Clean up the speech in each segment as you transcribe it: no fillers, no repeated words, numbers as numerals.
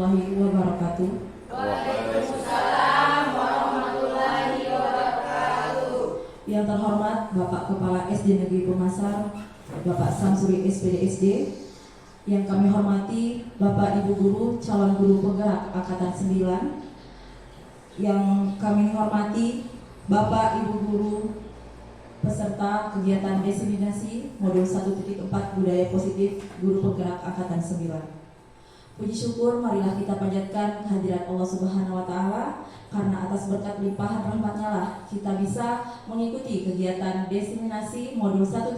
warahmatullahi wabarakatuh. Waalaikumsalam warahmatullahi wabarakatuh. Yang terhormat Bapak Kepala SD Negeri Pemasar, Bapak Samsuri SPD SD. Yang kami hormati Bapak Ibu Guru, calon guru penggerak Angkatan 9. Yang kami hormati Bapak Ibu Guru peserta kegiatan diseminasi modul 1.4 budaya positif guru penggerak Angkatan 9. Puji syukur marilah kita panjatkan kehadiran Allah Subhanahu wa taala, karena atas berkat limpahan rahmat-Nya lah kita bisa mengikuti kegiatan diseminasi modul 1.4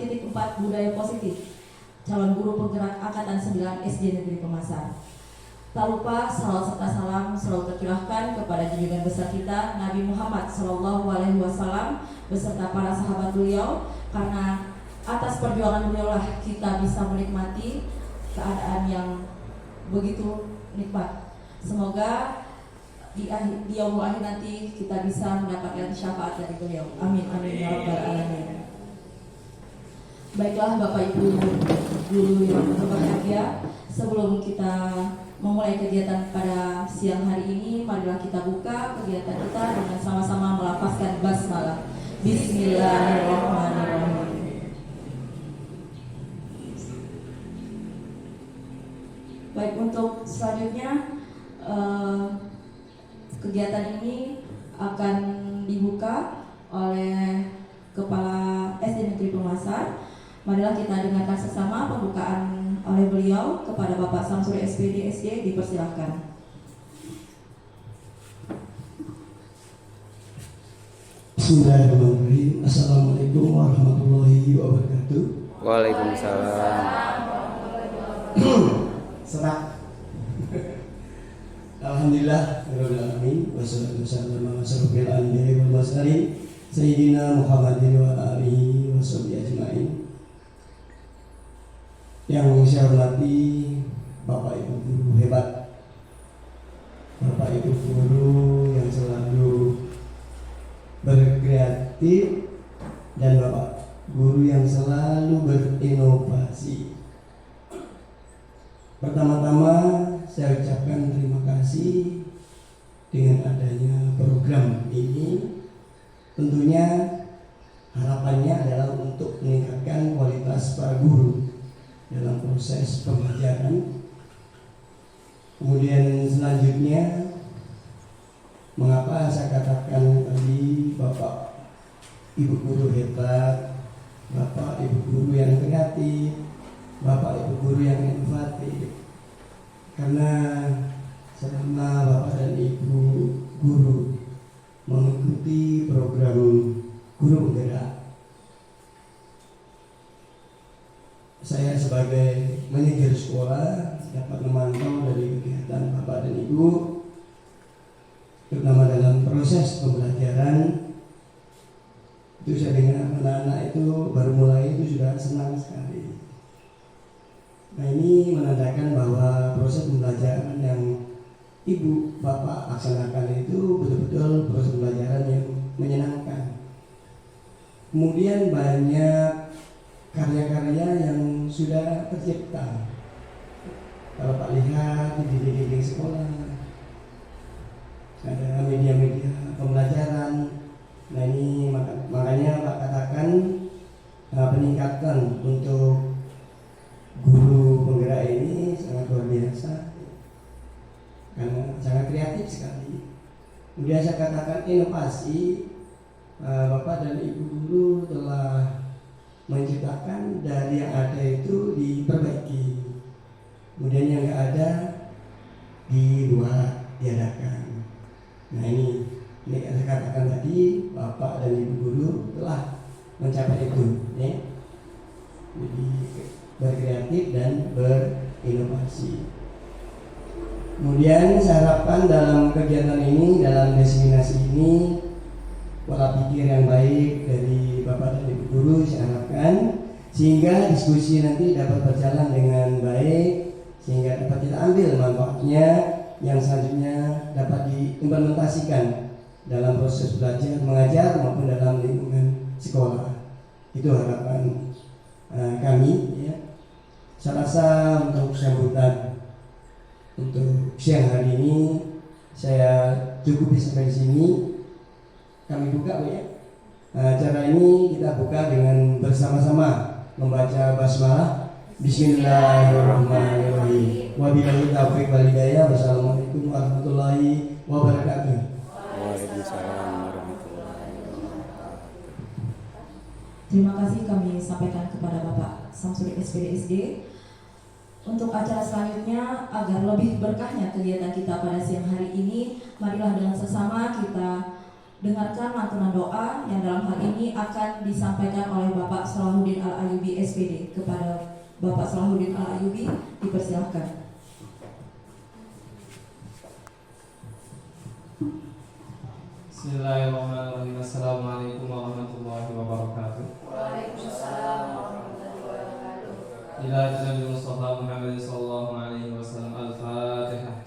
budaya positif calon guru penggerak Angkatan 9 SD Negeri Pemasar. Tak lupa salawat serta salam selalu tercurahkan kepada junjungan besar kita Nabi Muhammad SAW beserta para sahabat beliau, karena atas perjuangan beliau lah kita bisa menikmati keadaan yang begitu nikmat. Semoga di yaumul akhir nanti kita bisa mendapatkan syafaat dari beliau. Amin amin ya rabbal alamin. Baiklah Bapak Ibu guru yang berbahagia, sebelum kita memulai kegiatan pada siang hari ini, marilah kita buka kegiatan kita dengan sama-sama melafazkan basmalah. Bismillahirrahmanirrahim. Baik, untuk selanjutnya kegiatan ini akan dibuka oleh Kepala SD Negeri Pemasar. Marilah kita dengarkan sesama pembukaan oleh beliau. Kepada Bapak Samsuri SPD SD dipersilahkan. Bismillahirrahmanirrahim. Assalamualaikum warahmatullahi wabarakatuh. Waalaikumsalam. Serak. Alhamdulillah rabbil alamin wassalatu wassalamu ala asyrofil anbiya'i wal mursalin sayyidina Muhammadin wa alihi washabihi ajmain. Yang saya hormati Bapak Ibu guru hebat, Bapak Ibu guru yang selalu berkreatif, dan Bapak guru yang selalu berinovasi. Pertama-tama saya ucapkan terima kasih dengan adanya program ini. Tentunya harapannya adalah untuk meningkatkan kualitas para guru dalam proses pembelajaran. Kemudian selanjutnya, mengapa saya katakan tadi Bapak Ibu guru hebat, Bapak Ibu guru yang kreatif, Bapak Ibu guru yang inovatif? Karena selama Bapak dan Ibu guru mengikuti program guru penggerak, saya sebagai manajer sekolah dapat memantau dari kegiatan Bapak dan Ibu, terutama dalam proses pembelajaran. Itu saya dengar anak-anak itu baru mulai itu sudah senang sekali. Nah, ini menandakan bahwa proses pembelajaran yang Ibu Bapak laksanakan itu betul-betul proses pembelajaran yang menyenangkan. Kemudian banyak karya-karya yang sudah tercipta. Kalau Pak lihat di dinding-dinding sekolah, ada media-media pembelajaran. Nah, ini makanya Pak katakan peningkatan untuk guru penggerak ini sangat luar biasa, karena sangat kreatif sekali. Kemudian saya katakan inovasi, Bapak dan Ibu guru telah menciptakan dari yang ada itu diperbaiki, kemudian yang nggak ada dibuat, diadakan. Nah, ini saya katakan tadi, Bapak dan Ibu guru telah mencapai itu, ya. Jadi berkreatif dan berinovasi. Kemudian saya harapkan dalam kegiatan ini, dalam diseminasi ini, pola pikir yang baik dari Bapak dan Ibu guru saya harapkan, sehingga diskusi nanti dapat berjalan dengan baik, sehingga dapat kita ambil manfaatnya yang selanjutnya dapat diimplementasikan dalam proses belajar mengajar maupun dalam lingkungan sekolah. Itu harapan kami, ya. Saya rasa untuk sambutan Untuk siang hari ini saya cukupi sampai di sini. Kami buka, Bu, ya. Acara ini kita buka dengan bersama-sama membaca basmalah. Bismillahirrahmanirrahim. Wabillahi taufiq wal hidayah. Wassalamualaikum warahmatullahi wabarakatuh. Waalaikumsalam warahmatullahi wabarakatuh. Terima kasih kami sampaikan kepada Bapak Samsuri SPD SD. Untuk acara selanjutnya, agar lebih berkahnya kegiatan kita pada siang hari ini, marilah dengan sesama kita dengarkan lantunan doa yang dalam hal ini akan disampaikan oleh Bapak Salahuddin Al-Ayyubi SPD. Kepada Bapak Salahuddin Al-Ayyubi dipersilahkan. Bismillahirrahmanirrahim. Assalamualaikum warahmatullahi wabarakatuh. Waalaikumsalam warahmatullahi wabarakatuh. Ila Nabi Mustafa Muhammad sallallahu alaihi wasallam. Al-Fatihah.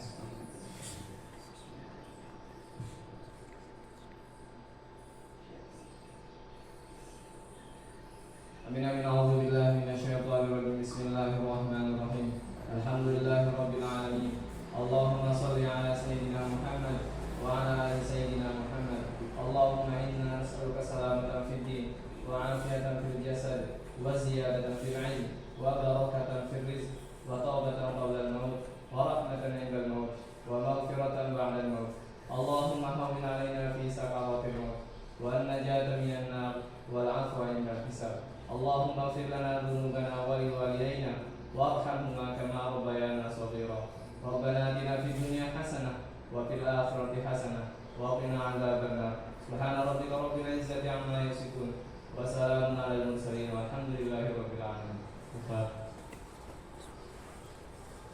Amin amin. A'udzu billahi minasyaitonir rajim. Bismillahirrahmanirrahim. Alhamdulillahirabbil alamin. Allahumma shalli ala sayyidina Muhammad wa ala ali sayyidina Muhammad. Allahumma inna nas'aluka salamatan fid din wa afiyatan fil jasad wa ziyadatan fil 'ilm wa barakatan fil rizq wa taubatan qabla al-maut wa rahmatan 'inda al-maut wa maghfiratan ba'da al-maut. Allahumma hawwin 'alaina fi saqawatil maut wa an-najata minan nar wal 'afwa 'inda al-hisab. Allahumma ighfir lana dhunubana wa li walidayna warhamhuma kama rabbayana shaghira. Rabbana atina fid dunya hasanah wa fil akhirati hasanah wa qina 'adzabannar. Subhana rabbika rabbil izzati 'amma yasifun wa salamun 'alal mursalin walhamdulillahi rabbil alamin.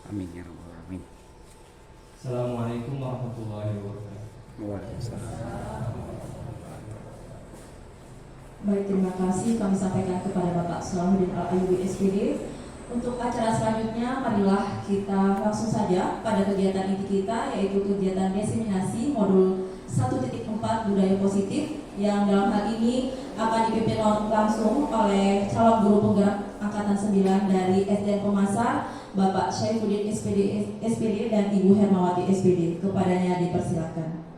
Amin ya rabbal alamin. Assalamualaikum warahmatullahi wabarakatuh. Waalaikumsalam. Baik, terima kasih kami sampaikan kepada Bapak Salahuddin Al-Ayyubi SPD. Untuk acara selanjutnya, marilah kita langsung saja pada kegiatan inti kita, yaitu kegiatan diseminasi modul 1.4 budaya positif, yang dalam hal ini akan dipimpin langsung oleh calon guru penggerak angkatan 9 dari SDN Pemasar, Bapak Syaifuddin SPD dan Ibu Hermawati SPD. Kepadanya dipersilakan.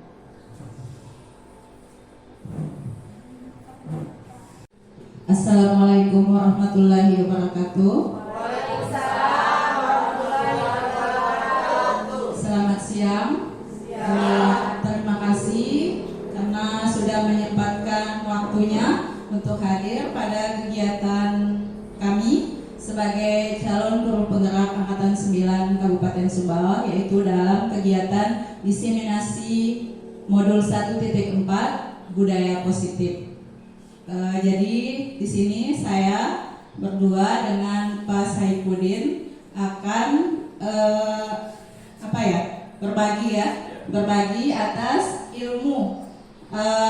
Assalamualaikum warahmatullahi wabarakatuh. Waalaikumsalam warahmatullahi wabarakatuh. Selamat siang. Terima kasih karena sudah menyempatkan waktunya untuk hadir pada kegiatan kami sebagai calon guru penggerak angkatan 9 Kabupaten Sumbawa, yaitu dalam kegiatan diseminasi modul 1.4 budaya positif. Jadi di sini saya berdua dengan Pak Saifuddin akan berbagi atas ilmu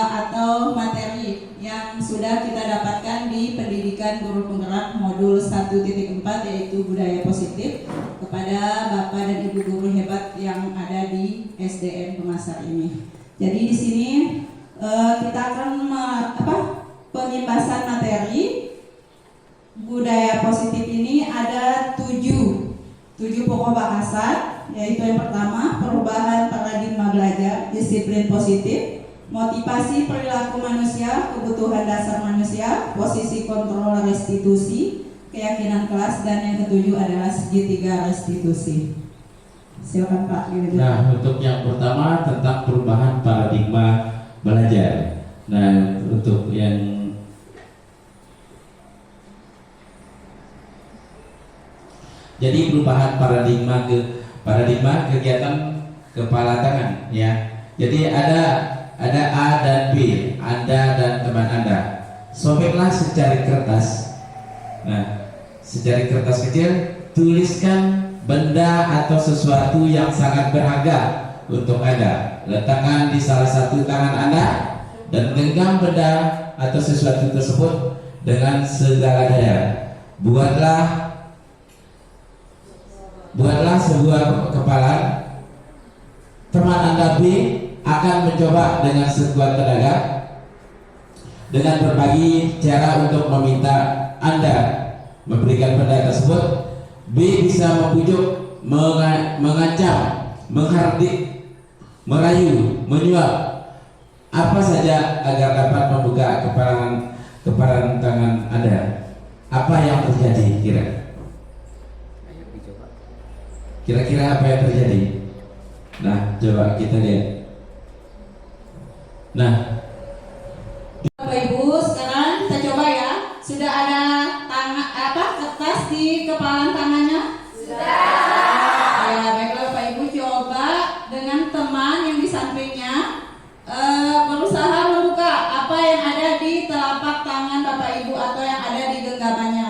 atau materi yang sudah kita dapatkan di pendidikan guru penggerak modul 1.4 yaitu budaya positif kepada Bapak dan Ibu guru hebat yang ada di SDN Pemasar ini. Jadi di sini kita akan penjelasan materi budaya positif ini ada 7 pokok bahasan, yaitu yang pertama perubahan paradigma belajar, disiplin positif, motivasi perilaku manusia, kebutuhan dasar manusia, posisi kontrol restitusi, keyakinan kelas, dan yang ketujuh adalah segitiga restitusi. Silakan Pak. Nah, untuk yang pertama tentang perubahan paradigma belajar. Nah, untuk yang jadi perubahan paradigma kegiatan kepala tangan, ya. Jadi ada A dan B, Anda dan teman Anda. Sobeklah secari kertas. Nah, secari kertas kecil, tuliskan benda atau sesuatu yang sangat berharga untuk Anda. Letakkan di salah satu tangan Anda dan genggam benda atau sesuatu tersebut dengan segala daya. Buatlah sebuah kepalan. Teman Anda B akan mencoba dengan sekuat tenaga dengan berbagi cara untuk meminta Anda memberikan benda tersebut. B bisa membujuk mengancam, menghardik, merayu, menyuap, apa saja agar dapat membuka kepalan tangan Anda. Apa yang terjadi Ayo dicoba. Kira-kira apa yang terjadi? Nah, coba kita lihat. Nah, Bapak Ibu, sekarang kita coba ya. Sudah ada kertas di kepalan tangannya? Sudah. Ya, baiklah Bapak Ibu, coba dengan teman yang di sampingnya berusaha membuka apa yang ada di telapak tangan Bapak Ibu atau yang ada di genggamannya.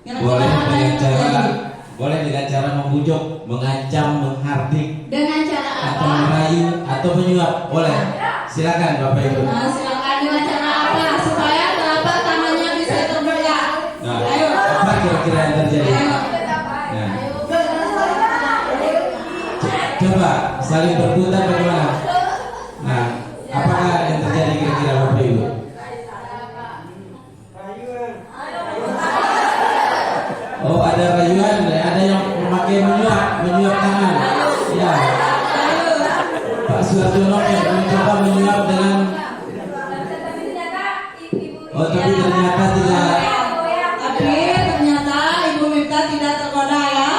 Kira-kira apa yang terjadi? boleh dengan cara membujuk, mengancam, menghardik, Dengan cara atau apa? merayu, atau menyuap. Boleh. Silakan Bapak Ibu. Nah, silakan dengan cara apa supaya telapak tangannya bisa terbuka? Nah, Ayo. apa kira-kira yang terjadi? Ayo. Nah, coba saling berputar bagaimana? Nah, apakah yang terjadi kira-kira Bapak Ibu? Oh, ada rayuan, ada yang memakai menyuap tangan. Ya, Pak Suarjono yang mencoba menyuap dengan. Oh, tapi ternyata tidak. Tapi ternyata Ibu Mifta tidak tergoda ya,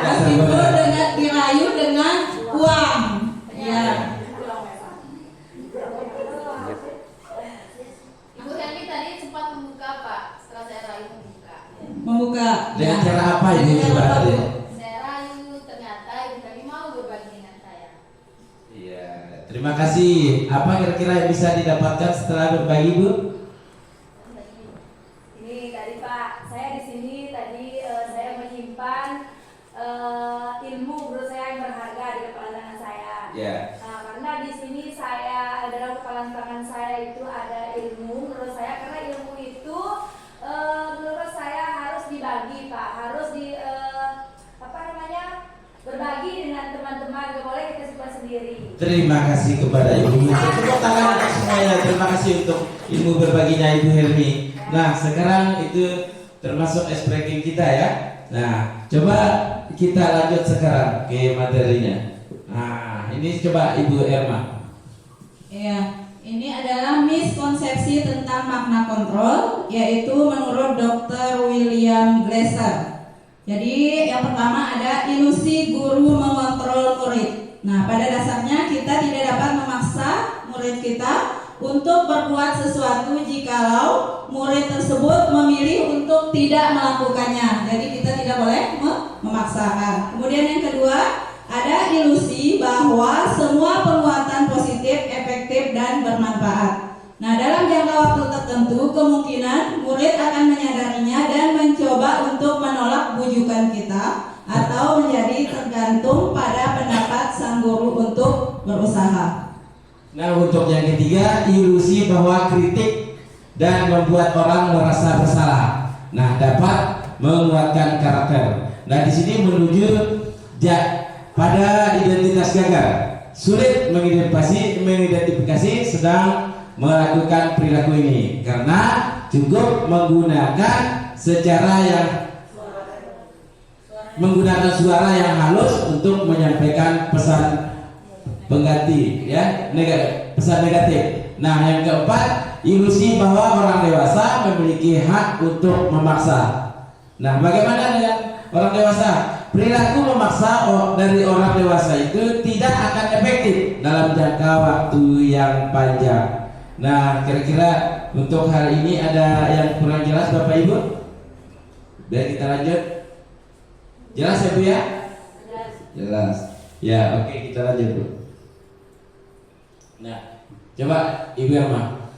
meskipun dengan dirayu dengan uang. Ya. Ibu Helmi tadi sempat membuka Pak, setelah saya rayu Membuka. Dengan Ya. cara apa Ibu Dengan coba cara apa, tadi? Bu? saya rayu, ternyata Ibu Helmi mau berbagi dengan saya. Iya, terima kasih. Apa kira-kira yang bisa didapatkan setelah berbagi, Bu? Ini tadi Pak, saya di sini tadi saya menyimpan ilmu menurut saya yang berharga di kepala tangan saya. Ya. Nah, karena di sini saya dalam kepala tangan saya itu ada ilmu menurut saya, karena ilmu itu menurut saya harus dibagi Pak, harus berbagi dengan teman-teman, gak boleh kita simpan sendiri. Terima kasih kepada Ibu. Tepuk tangan untuk semuanya. Terima kasih untuk ilmu berbaginya Ibu Helmi. Nah, sekarang itu termasuk ice breaking kita ya. Nah, coba kita lanjut sekarang ke materinya. Nah, ini coba Ibu Erma. Ya, ini adalah miskonsepsi tentang makna kontrol, yaitu menurut Dr. William Glasser. Jadi yang pertama ada ilusi guru mengontrol murid. Nah, pada dasarnya kita tidak dapat memaksa murid kita untuk berbuat sesuatu jikalau murid tersebut memilih untuk tidak melakukannya. Jadi kita tidak boleh memaksakan. Kemudian yang kedua, ada ilusi bahwa semua perbuatan positif, efektif, dan bermanfaat. Nah, dalam jangka waktu tertentu kemungkinan murid akan menyadarinya dan mencoba untuk menolak bujukan kita atau menjadi tergantung pada pendapat sang guru untuk berusaha. Nah, untuk yang ketiga, ilusi bahwa kritik dan membuat orang merasa bersalah. Nah, dapat menguatkan karakter. Nah, di sini menuju pada identitas gagal. Sulit mengidentifikasi sedang melakukan perilaku ini karena cukup menggunakan suara yang halus untuk menyampaikan pesan pengganti, ya, pesan negatif. Nah, yang keempat, ilusi bahwa orang dewasa memiliki hak untuk memaksa. Nah, bagaimana dengan orang dewasa? Perilaku memaksa dari orang dewasa itu tidak akan efektif dalam jangka waktu yang panjang. Nah, kira-kira untuk hari ini ada yang kurang jelas Bapak Ibu? Biar kita lanjut. Jelas ya Bu ya? Jelas. Ya, oke, kita lanjut Bu. Nah, coba Ibu Erma.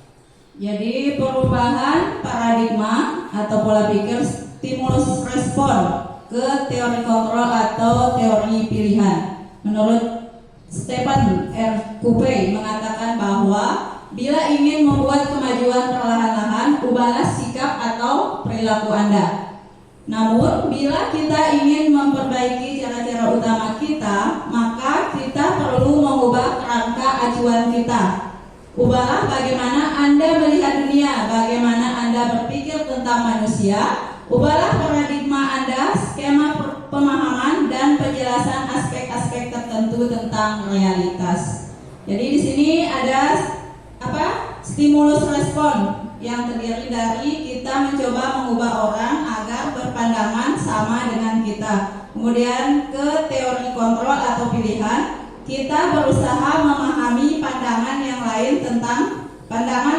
Jadi perubahan paradigma atau pola pikir stimulus respon ke teori kontrol atau teori pilihan. Menurut Stephen R. Covey mengatakan bahwa bila ingin membuat kemajuan perlahan-lahan, ubahlah sikap atau perilaku Anda. Namun, bila kita ingin memperbaiki cara-cara utama kita, maka kita perlu mengubah kerangka acuan kita. Ubahlah bagaimana Anda melihat dunia, bagaimana Anda berpikir tentang manusia. Ubahlah paradigma Anda, skema pemahaman dan penjelasan penjelasan aspek-aspek tertentu tentang realitas. Jadi di sini ada stimulus respon yang terdiri dari kita mencoba mengubah orang agar berpandangan sama dengan kita. Kemudian ke teori kontrol atau pilihan, kita berusaha memahami pandangan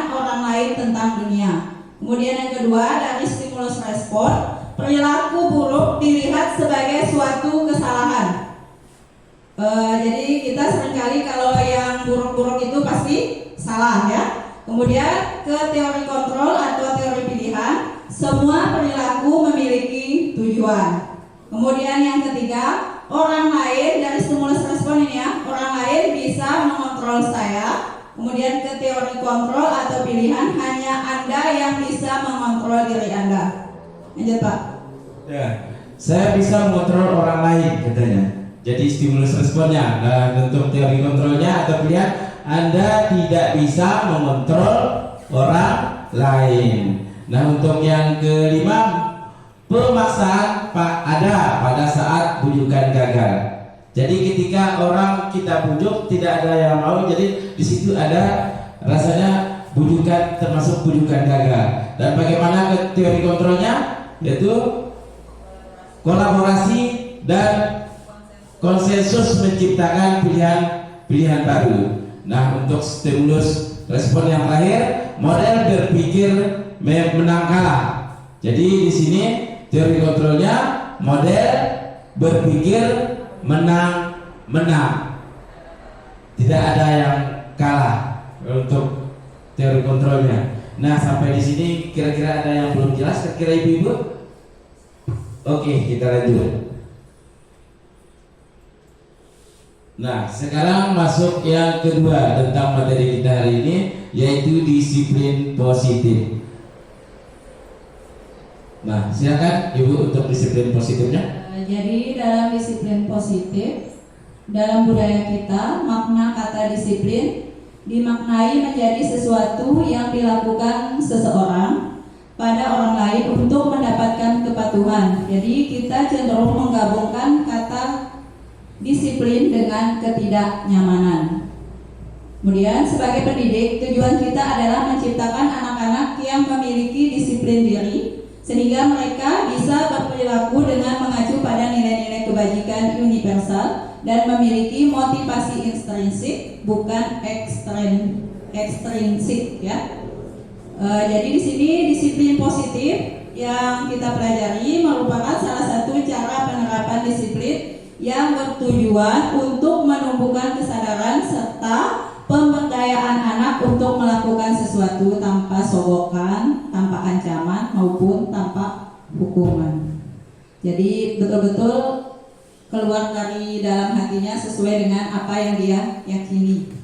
orang lain tentang dunia. Kemudian yang kedua, dari stimulus respon, perilaku buruk dilihat sebagai suatu kesalahan. Jadi kita seringkali kalau yang buruk-buruk itu pasti salah ya. Kemudian ke teori kontrol atau teori pilihan, semua perilaku memiliki tujuan. Kemudian yang ketiga, orang lain, dari stimulus respon ini ya, orang lain bisa mengontrol saya. Kemudian ke teori kontrol atau pilihan, hanya Anda yang bisa mengontrol diri Anda. Lanjut Pak. Ya, saya bisa mengontrol orang lain katanya. Jadi stimulus responnya. Nah, untuk teori kontrolnya atau pilihan, Anda tidak bisa mengontrol orang lain. Nah, untuk yang kelima, pemaksaan ada pada saat bujukan gagal. Jadi ketika orang kita bujuk tidak ada yang mau, jadi di situ ada rasanya bujukan, termasuk bujukan gagal. Dan bagaimana teori kontrolnya? Yaitu kolaborasi dan konsensus menciptakan pilihan baru. Nah, untuk stimulus respon yang terakhir, model berpikir menang kalah. Jadi di sini teori kontrolnya model berpikir menang. Tidak ada yang kalah untuk teori kontrolnya. Nah, sampai di sini kira-kira ada yang belum jelas, kira-kira ibu-ibu? Oke, kita lanjut. Nah, sekarang masuk yang kedua tentang materi kita hari ini, yaitu disiplin positif. Nah, silakan Ibu untuk disiplin positifnya. Jadi dalam disiplin positif, dalam budaya kita, makna kata disiplin dimaknai menjadi sesuatu yang dilakukan seseorang pada orang lain untuk mendapatkan kepatuhan. Jadi kita cenderung menggabungkan kata disiplin dengan ketidaknyamanan. Kemudian sebagai pendidik, tujuan kita adalah menciptakan anak-anak yang memiliki disiplin diri, sehingga mereka bisa berperilaku dengan mengacu pada nilai-nilai kebajikan universal dan memiliki motivasi intrinsik, bukan ekstrinsik ya. Jadi di sini disiplin positif yang kita pelajari merupakan salah satu cara penerapan disiplin yang bertujuan untuk menumbuhkan kesadaran serta pemberdayaan anak untuk melakukan sesuatu tanpa sogokan, tanpa ancaman maupun tanpa hukuman. Jadi betul-betul keluar dari dalam hatinya sesuai dengan apa yang dia yakini.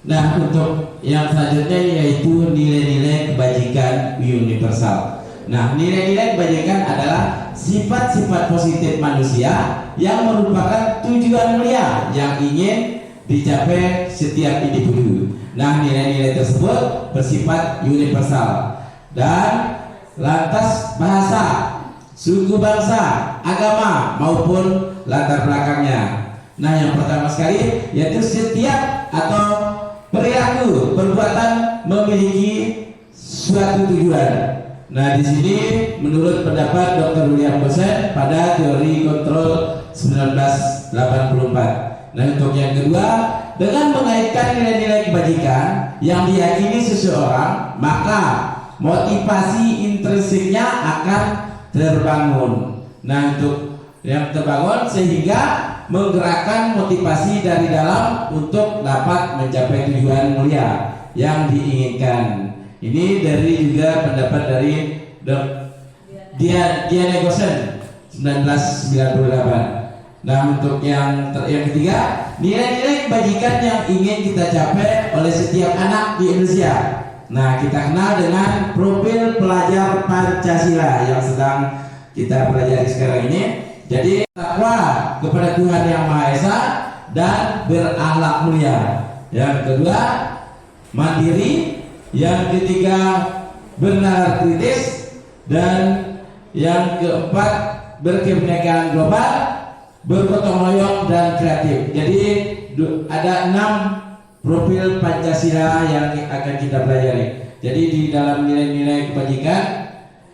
Nah, untuk yang selanjutnya yaitu nilai-nilai kebajikan universal. Nah, nilai-nilai kebajikan adalah sifat-sifat positif manusia yang merupakan tujuan mulia yang ingin dicapai setiap individu. Nah, nilai-nilai tersebut bersifat universal dan lantas bahasa, suku bangsa, agama maupun latar belakangnya. Nah, yang pertama sekali yaitu setiap atau perilaku perbuatan memiliki suatu tujuan. Nah, di sini menurut pendapat Dr. William Gosen pada teori kontrol 1984. Nah, untuk yang kedua, dengan mengaitkan nilai-nilai kebajikan yang diyakini seseorang, maka motivasi intrinsiknya akan terbangun. Nah, untuk yang terbangun sehingga menggerakkan motivasi dari dalam untuk dapat mencapai tujuan mulia yang diinginkan. Ini dari juga pendapat dari Diane Gosen 1998. Nah, untuk yang ketiga, nilai-nilai kebajikan yang ingin kita capai oleh setiap anak di Indonesia. Nah, kita kenal dengan profil pelajar Pancasila yang sedang kita pelajari sekarang ini. Jadi takwa kepada Tuhan Yang Maha Esa dan berakhlak mulia. Yang kedua, mandiri. Yang ketiga, benar kritis. Dan yang keempat, berkebinekaan global, bergotong royong dan kreatif. Jadi ada 6 profil Pancasila yang akan kita pelajari. Jadi di dalam nilai-nilai kebajikan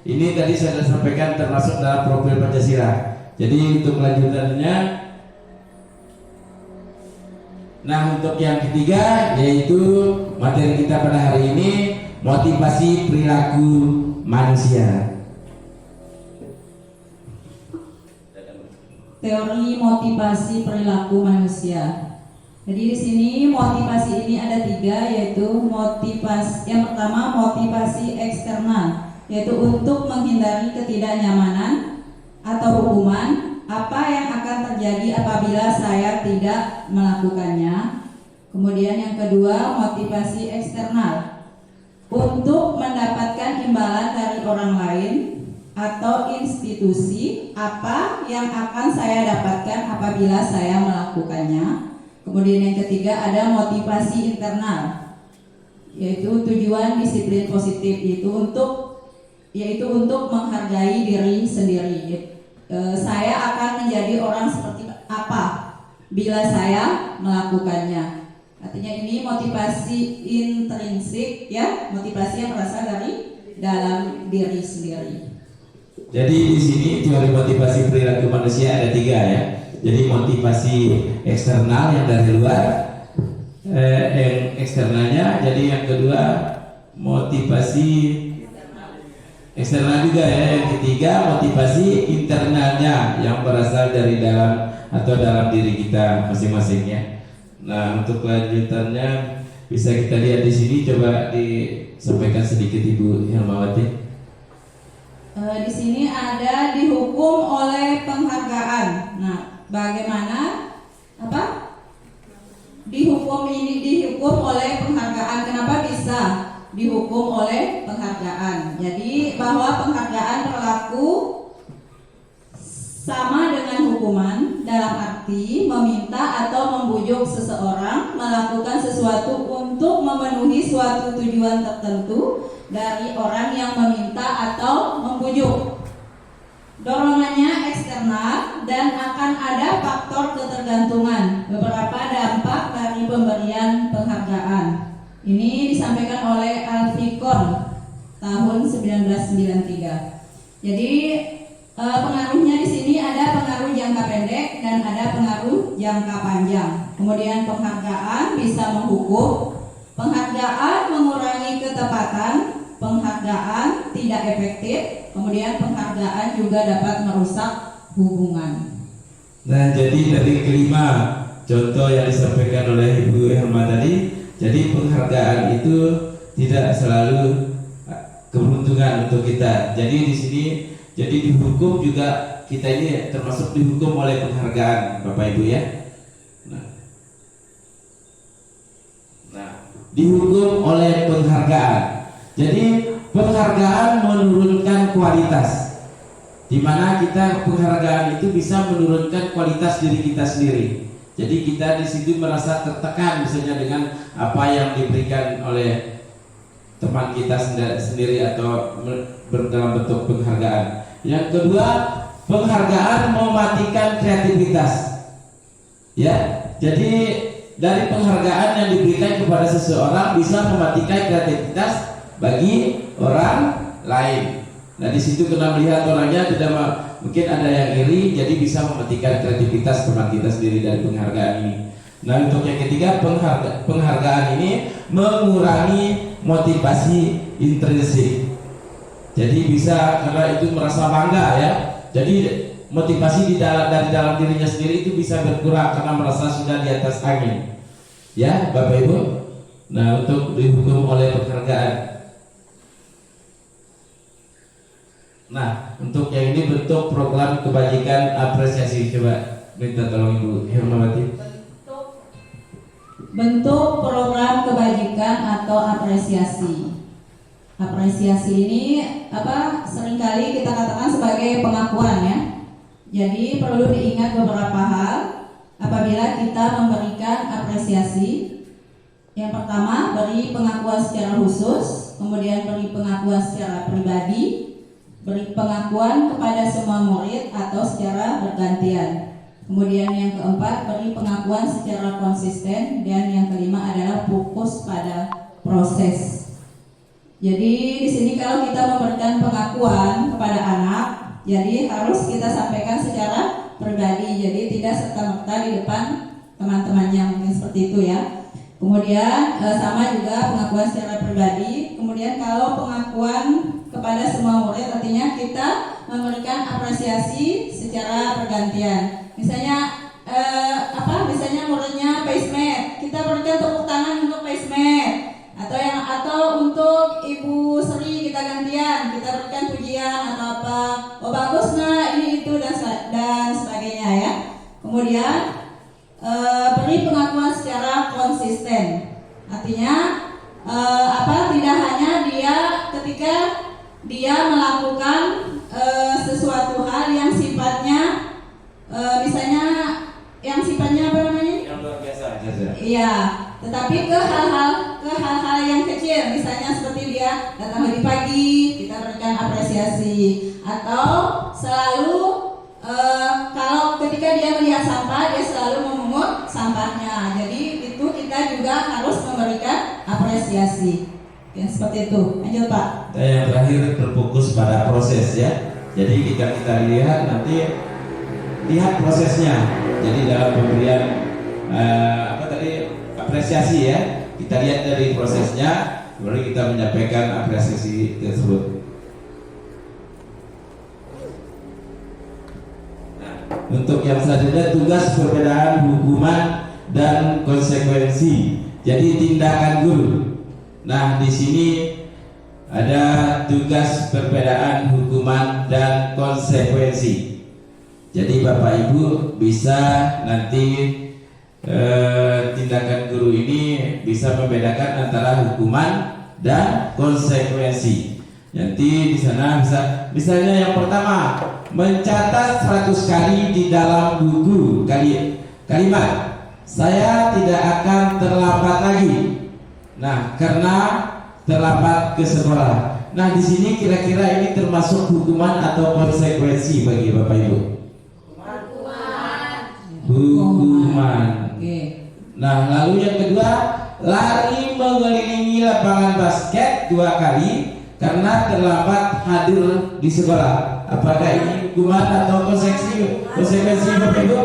ini tadi saya sudah sampaikan termasuk dalam profil Pancasila. Jadi untuk kelanjutannya, nah untuk yang ketiga yaitu materi kita pada hari ini, motivasi perilaku manusia. Teori motivasi perilaku manusia. Jadi di sini motivasi ini ada 3, yaitu motivasi yang pertama motivasi eksternal, yaitu untuk menghindari ketidaknyamanan atau hukuman apa yang akan terjadi apabila saya tidak melakukannya. Kemudian yang kedua motivasi eksternal, untuk mendapatkan imbalan dari orang lain atau institusi apa yang akan saya dapatkan apabila saya melakukannya. Kemudian yang ketiga ada motivasi internal, yaitu tujuan disiplin positif, yaitu untuk menghargai diri sendiri. Saya akan menjadi orang seperti apa bila saya melakukannya. Artinya ini motivasi intrinsik, ya, motivasi yang berasal dari dalam diri sendiri. Jadi di sini teori motivasi perilaku manusia ada 3 ya. Jadi motivasi eksternal yang dari luar, yang eksternalnya. Jadi yang kedua motivasi eksternal juga ya. Yang ketiga motivasi internalnya yang berasal dari dalam atau dalam diri kita masing-masing ya. Nah untuk kelanjutannya bisa kita lihat di sini, coba disampaikan sedikit Ibu Hermawati. Di sini ada dihukum oleh penghargaan. Nah, bagaimana dihukum oleh penghargaan? Kenapa bisa dihukum oleh penghargaan? Jadi bahwa penghargaan berlaku sama dengan hukuman dalam arti meminta atau membujuk seseorang melakukan sesuatu untuk memenuhi suatu tujuan tertentu dari orang yang meminta atau membujuk. Dorongannya eksternal dan akan ada faktor ketergantungan. Beberapa dampak dari pemberian penghargaan. Ini disampaikan oleh Alfikon tahun 1993. Jadi pengaruhnya di sini ada pengaruh jangka pendek dan ada pengaruh jangka panjang. Kemudian penghargaan bisa menghukum, penghargaan mengurangi ketepatan, penghargaan tidak efektif, kemudian penghargaan juga dapat merusak hubungan. Nah jadi dari kelima contoh yang disampaikan oleh Ibu Herma tadi, jadi penghargaan itu tidak selalu keberuntungan untuk kita. Jadi di sini jadi dihukum juga, kita ini termasuk dihukum oleh penghargaan Bapak Ibu ya. Nah dihukum oleh penghargaan. Jadi penghargaan menurunkan kualitas, di mana kita penghargaan itu bisa menurunkan kualitas diri kita sendiri. Jadi kita di situ merasa tertekan misalnya dengan apa yang diberikan oleh teman kita sendiri atau dalam bentuk penghargaan. Yang kedua, penghargaan mematikan kreativitas. Ya, jadi dari penghargaan yang diberikan kepada seseorang bisa mematikan kreativitas bagi orang lain. Nah di situ kena melihat orangnya tidak mungkin ada yang iri, jadi bisa mematikan kreativitas teman kita sendiri dari penghargaan ini. Nah untuk yang ketiga, penghargaan ini mengurangi motivasi intrinsik. Jadi bisa karena itu merasa bangga ya. Jadi motivasi dari dalam dirinya sendiri itu bisa berkurang karena merasa sudah di atas angin. Ya Bapak Ibu. Nah untuk dihukum oleh penghargaan. Nah, untuk yang ini bentuk program kebajikan apresiasi, coba minta tolong Ibu Hermawati. Bentuk program kebajikan atau apresiasi. Apresiasi ini seringkali kita katakan sebagai pengakuan ya. Jadi perlu diingat beberapa hal apabila kita memberikan apresiasi. Yang pertama, beri pengakuan secara khusus, kemudian beri pengakuan secara pribadi, beri pengakuan kepada semua murid atau secara bergantian. Kemudian yang keempat, beri pengakuan secara konsisten, dan yang kelima adalah fokus pada proses. Jadi di sini kalau kita memberikan pengakuan kepada anak, jadi harus kita sampaikan secara pribadi, jadi tidak serta-merta di depan teman-temannya, mungkin seperti itu ya. Kemudian sama juga pengakuan secara pribadi. Kemudian kalau pengakuan kepada semua murid, artinya kita memberikan apresiasi secara bergantian. Misalnya misalnya muridnya PACEMATE, kita berikan tepuk tangan untuk PACEMATE. Atau untuk Ibu Sri kita gantian, kita berikan pujian atau apa. Oh bagus nah ini itu dan sebagainya ya. Kemudian beri pengakuan secara konsisten. Artinya tidak hanya dia ketika dia melakukan sesuatu hal yang sifatnya misalnya yang sifatnya apa namanya? Yang luar biasa. Iya, tetapi ke hal-hal yang kecil, misalnya seperti dia datang lebih pagi, kita berikan apresiasi, atau selalu kalau ketika dia melihat sampah, dia selalu memungut sampahnya. Jadi itu kita juga harus memberikan apresiasi. Ya, seperti itu. Lanjut Pak. Dan yang terakhir berfokus pada proses ya. Jadi kita lihat nanti prosesnya. Jadi dalam pemberian apresiasi ya, kita lihat dari prosesnya, baru kita menyampaikan apresiasi tersebut. Nah, untuk yang selanjutnya, tugas perbedaan hukuman dan konsekuensi. Jadi tindakan guru. Nah, di sini ada tugas perbedaan hukuman dan konsekuensi. Jadi Bapak Ibu bisa nanti tindakan guru ini bisa membedakan antara hukuman dan konsekuensi. Nanti di sana misalnya yang pertama, mencatat 100 kali di dalam buku kalimat saya tidak akan terlambat lagi. Nah, karena terlambat ke sekolah. Nah, di sini kira-kira ini termasuk hukuman atau konsekuensi bagi Bapak Ibu? Hukuman. Oke. Nah, lalu yang kedua, lari mengelilingi lapangan basket 2 kali karena terlambat hadir di sekolah. Apakah ini hukuman atau konsekuensi Bapak Ibu?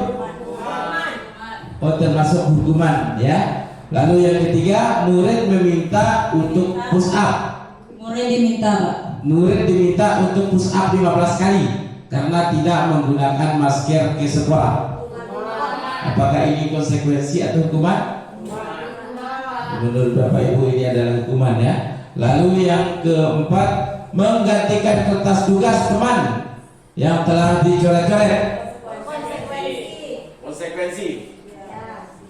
Oh, termasuk hukuman ya. Lalu yang ketiga, murid meminta untuk push up. Murid diminta Pak. Murid diminta untuk push up 15 kali karena tidak menggunakan masker ke sekolah. Apakah ini konsekuensi atau hukuman? Menurut Bapak Ibu ini adalah hukuman ya. Lalu yang keempat, menggantikan kertas tugas teman yang telah dicoret-coret. Konsekuensi.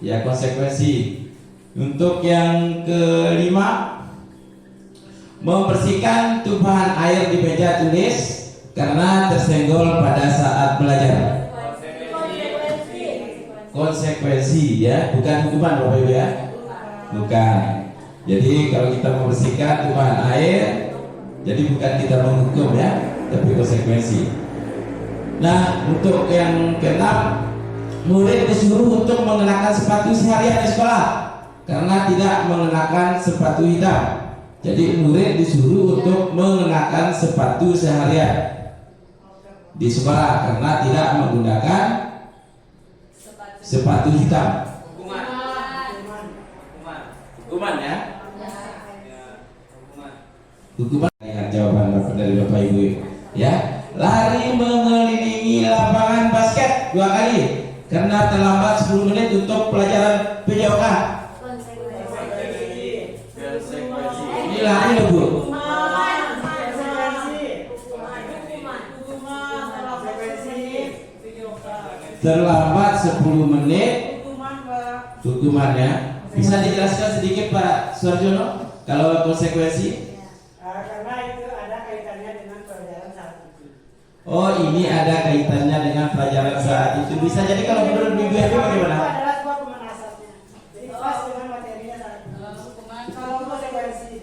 Ya, konsekuensi. Untuk yang kelima, membersihkan tumpahan air di meja tulis karena tersenggol pada saat belajar. Konsekuensi ya, bukan hukuman Bapak Ibu ya. Bukan. Jadi kalau kita membersihkan tumpahan air, jadi bukan kita menghukum ya, tapi konsekuensi. Nah, untuk yang keenam, murid disuruh untuk mengenakan sepatu seharian di sekolah karena tidak mengenakan sepatu hitam. Jadi murid disuruh untuk mengenakan sepatu seharian di sekolah karena tidak menggunakan sepatu hitam. Hukuman ya. Hukuman. Ingat jawaban dari Bapak Ibu ya. Lari mengelilingi lapangan basket 2 kali karena terlambat 10 menit untuk pelajaran PJOK. Ini lari loh Bu. Terlambat 10 menit hukuman ya. Bisa dijelaskan sedikit Pak Suarjono kalau konsekuensi? Karena itu ada kaitannya dengan pelajaran saat itu. Oh, ini ada kaitannya dengan pelajaran saat itu. Bisa jadi kalau menurut Ibu Evi bagaimana? Itu adalah sebuah pemanasannya. Jadi pas dengan materinya saat itu. Kalau konsekuensi,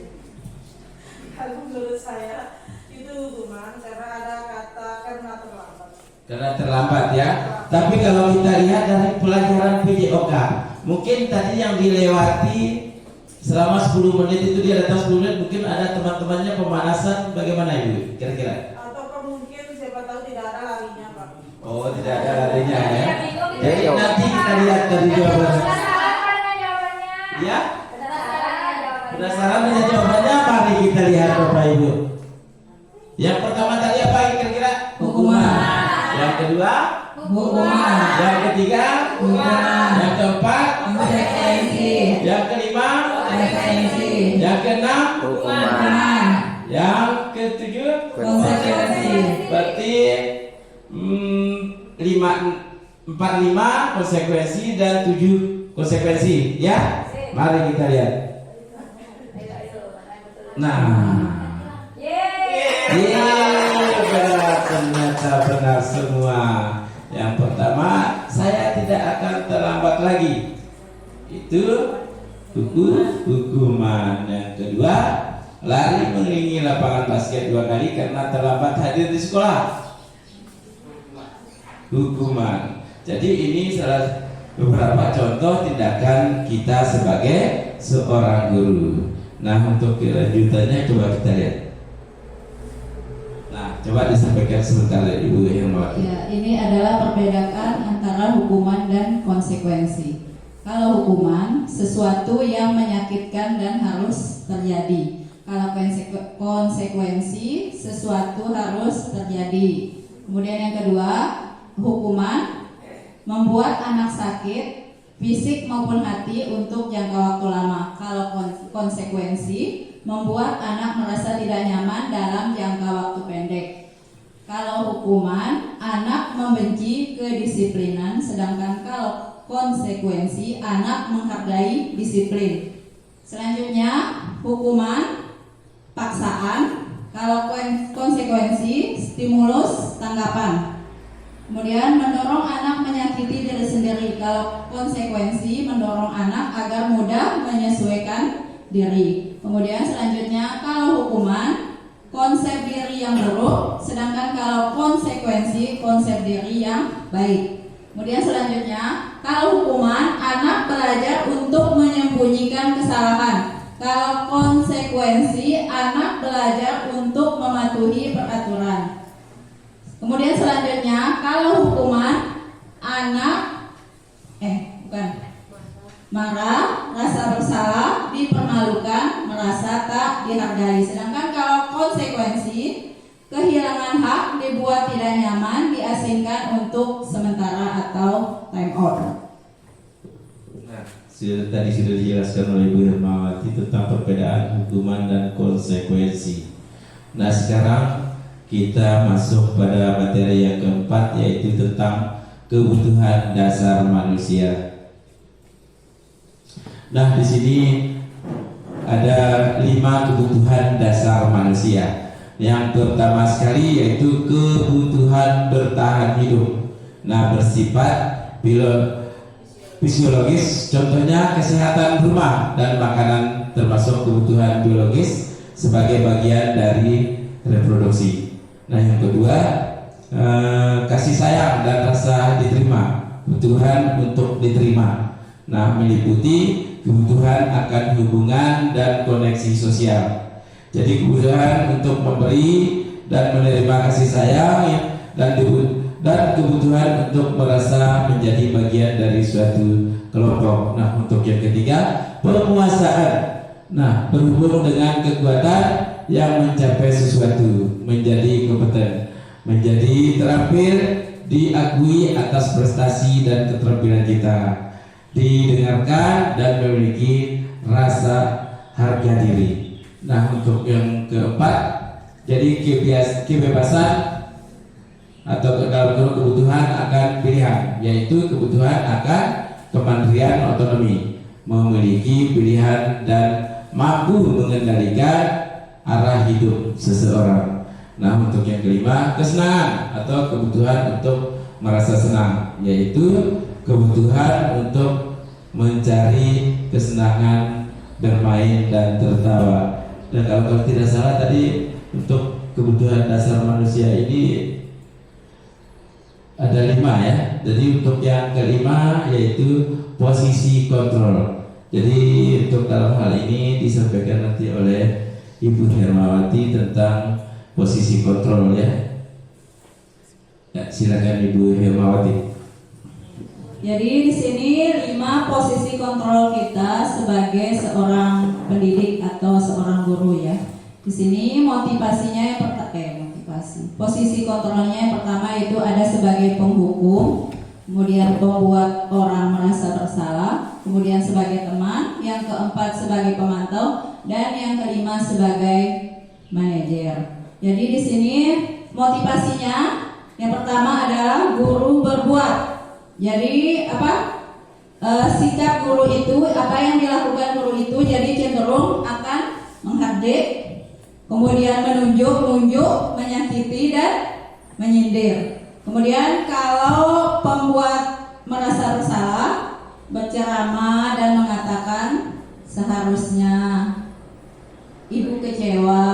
kalau menurut saya itu hukuman karena ada karena terlambat ya. Tapi kalau kita lihat dari pelajaran PJOK, mungkin tadi yang dilewati selama 10 menit itu dia datang 10 menit, mungkin ada teman-temannya pemanasan, bagaimana Ibu kira-kira? Atau mungkin siapa tahu tidak ada larinya Pak. Oh, tidak ada larinya ya. Jadi nanti kita lihat dari jawabannya. Penasaran dengan jawabannya? Ya? Penasaran jawabannya? Penasaran dengan jawabannya? Mari kita lihat Bapak Ibu. Yang pertama tadi apa kira-kira? Hukuman. Yang kedua? Hukuman. Yang ketiga? Hukuman. Yang keempat? Konsekuensi. Yang kelima? Konsekuensi. Yang keenam? Hukuman. Yang ketujuh? Konsekuensi. Berarti 45 konsekuensi dan 7 konsekuensi ya. Mari kita lihat. Nah, ternyata benar semua. Yang pertama, saya tidak akan terlambat lagi. Itu hukuman. Yang kedua, lari mengelilingi lapangan basket 2 kali karena terlambat hadir di sekolah. Hukuman. Jadi ini salah beberapa contoh tindakan kita sebagai seorang guru. Nah, untuk kelanjutannya coba kita lihat. Nah, coba disampaikan sebentar Ibu Hermawati. Ya, ini adalah perbedaan antara hukuman dan konsekuensi. Kalau hukuman, sesuatu yang menyakitkan dan harus terjadi. Kalau konsekuensi, sesuatu harus terjadi. Kemudian yang kedua, hukuman membuat anak sakit fisik maupun hati untuk jangka waktu lama. Kalau konsekuensi membuat anak merasa tidak nyaman dalam jangka waktu pendek. Kalau hukuman, anak membenci kedisiplinan, sedangkan kalau konsekuensi, anak menghargai disiplin. Selanjutnya, hukuman, paksaan. Kalau konsekuensi, stimulus, tanggapan. Kemudian mendorong anak menyakiti diri sendiri. Kalau konsekuensi mendorong anak agar mudah menyesuaikan diri. Kemudian selanjutnya kalau hukuman konsep diri yang buruk, sedangkan kalau konsekuensi konsep diri yang baik. Kemudian selanjutnya kalau hukuman anak belajar untuk menyembunyikan kesalahan. Kalau konsekuensi anak belajar untuk mematuhi peraturan. Kemudian selanjutnya kalau hukuman anak marah, rasa bersalah, dipermalukan, merasa tak dihargai. Sedangkan kalau konsekuensi kehilangan hak, dibuat tidak nyaman, diasingkan untuk sementara atau time out. Nah, tadi sudah dijelaskan oleh Ibu Hermawati tentang perbedaan hukuman dan konsekuensi. Nah, sekarang kita masuk pada materi yang keempat, yaitu tentang kebutuhan dasar manusia. Nah, di sini ada 5 kebutuhan dasar manusia. Yang pertama sekali yaitu kebutuhan bertahan hidup. Nah, bersifat fisiologis, contohnya kesehatan rumah dan makanan termasuk kebutuhan biologis sebagai bagian dari reproduksi. Nah, yang kedua, kasih sayang dan rasa diterima, kebutuhan untuk diterima. Nah, meliputi kebutuhan akan hubungan dan koneksi sosial. Jadi kebutuhan untuk memberi dan menerima kasih sayang dan kebutuhan untuk merasa menjadi bagian dari suatu kelompok. Nah, untuk yang ketiga, penguasaan. Nah, berhubung dengan kekuatan yang mencapai sesuatu, menjadi kompeten, menjadi terampil, diakui atas prestasi dan keterampilan kita, didengarkan dan memiliki rasa harga diri. Nah, untuk yang keempat, jadi kebebasan atau kebutuhan akan pilihan, yaitu kebutuhan akan kemandirian otonomi, memiliki pilihan dan mampu mengendalikan arah hidup seseorang. Nah, untuk yang kelima, kesenangan atau kebutuhan untuk merasa senang, yaitu kebutuhan untuk mencari kesenangan, bermain dan tertawa. Dan kalau tidak salah tadi untuk kebutuhan dasar manusia ini Ada 5 ya. Jadi untuk yang kelima yaitu posisi kontrol. Jadi untuk dalam hal ini disampaikan nanti oleh Ibu Hermawati tentang posisi kontrol ya. Ya, silakan Ibu Hermawati. Jadi di sini 5 posisi kontrol kita sebagai seorang pendidik atau seorang guru ya. Di sini motivasinya yang posisi kontrolnya yang pertama itu ada sebagai penghukum, kemudian pembuat orang merasa bersalah, kemudian sebagai teman, yang keempat sebagai pemantau, dan yang kelima sebagai manajer. Jadi di sini motivasinya yang pertama adalah guru berbuat. Jadi sikap guru itu, apa yang dilakukan guru itu jadi cenderung akan menghardik, kemudian menunjuk, menyakiti dan menyindir. Kemudian kalau pembuat merasa bersalah, berceramah dan mengatakan seharusnya ibu kecewa.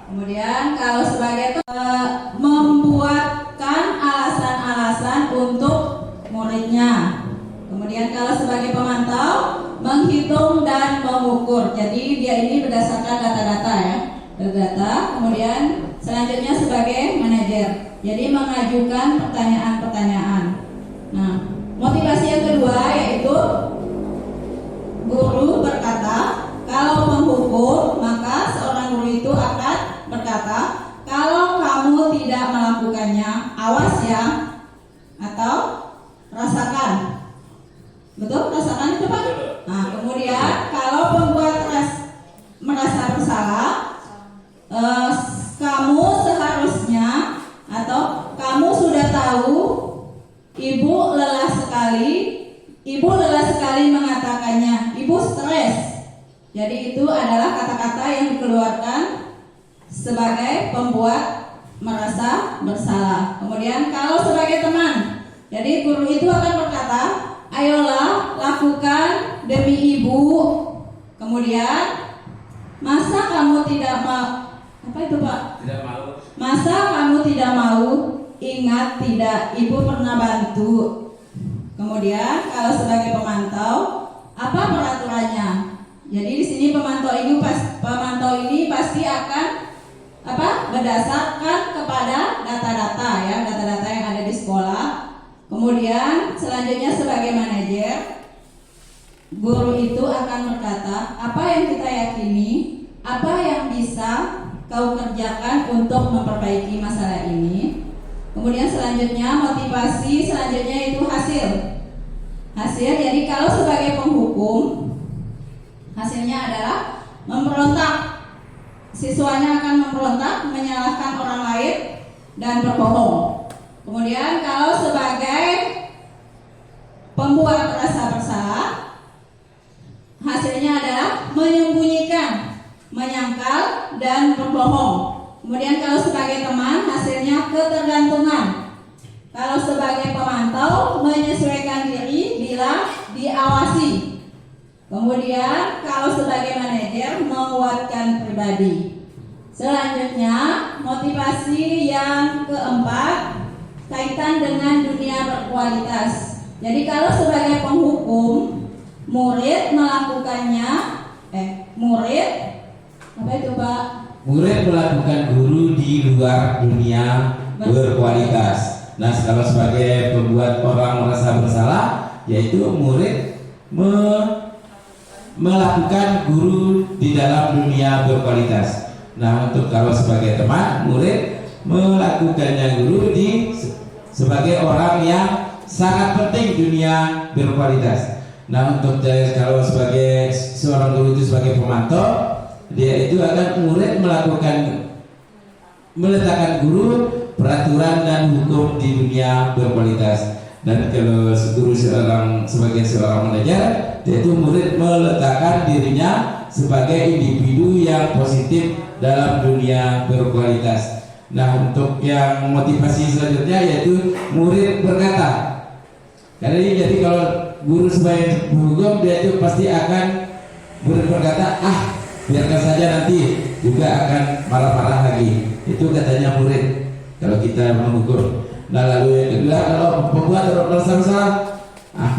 Kemudian kalau sebagai membuatkan alasan-alasan untuk muridnya. Kemudian kalau sebagai pemantau, menghitung dan mengukur. Jadi dia ini berdasarkan data-data ya, berdata. Kemudian selanjutnya sebagai manajer, jadi mengajukan pertanyaan-pertanyaan. Nah, motivasi yang kedua yaitu guru berkata, kalau menghukum maka seorang guru itu akan berkata, kalau kamu tidak melakukannya, awas ya, atau rasakan. Betul? Rasakan itu Pak? Nah, kemudian kalau pembuat merasa bersalah, kamu seharusnya atau kamu sudah tahu ibu lelah sekali mengatakannya, ibu stres. Jadi itu adalah kata-kata yang dikeluarkan sebagai pembuat merasa bersalah. Kemudian kalau sebagai teman, jadi guru itu akan berkata, ayolah lakukan demi ibu. Kemudian masa kamu tidak mau, apa itu Pak? Tidak mau. Masa kamu tidak mau? Ingat tidak, ibu pernah bantu. Kemudian kalau sebagai pemantau, apa peraturannya? Jadi di sini pemantau ini pasti akan berdasarkan kepada data-data ya, data-data yang ada di sekolah. Kemudian selanjutnya sebagai manajer, guru itu akan berkata, apa yang kita yakini, apa yang bisa kau kerjakan untuk memperbaiki masalah ini. Kemudian selanjutnya motivasi, selanjutnya itu hasil. Jadi kalau sebagai penghukum, hasilnya adalah memberontak. Siswanya akan memberontak, menyalahkan orang lain dan berbohong. Kemudian kalau sebagai pembuat merasa bersalah, hasilnya adalah menyembunyikan, menyangkal dan berbohong. Kemudian kalau sebagai teman, hasilnya ketergantungan. Kalau sebagai pemantau, menyesuaikan diri bila diawasi. Kemudian kalau sebagai manajer, menguatkan pribadi. Selanjutnya motivasi yang keempat, kaitan dengan dunia berkualitas. Jadi kalau sebagai penghukum, murid melakukannya, apa itu Pak? Murid melakukan guru di luar dunia berkualitas. Nah, kalau sebagai pembuat orang merasa bersalah, yaitu murid melakukan guru di dalam dunia berkualitas. Nah, untuk kalau sebagai teman, murid melakukannya guru sebagai orang yang sangat penting dunia berkualitas. Nah, untuk kalau sebagai seorang guru itu sebagai pemantau, dia itu akan murid meletakkan guru peraturan dan hukum di dunia berkualitas. Dan kalau guru sebagai seorang manajer, dia itu murid meletakkan dirinya sebagai individu yang positif dalam dunia berkualitas. Nah, untuk yang motivasi selanjutnya yaitu murid berkata. Jadi kalau guru sebagai hukum, dia itu pasti akan murid berkata, biarkan saja, nanti juga akan marah-marah lagi. Itu katanya murid kalau kita mengukur. Nah lalu yang kedua, kalau pembuat merasa bersalah,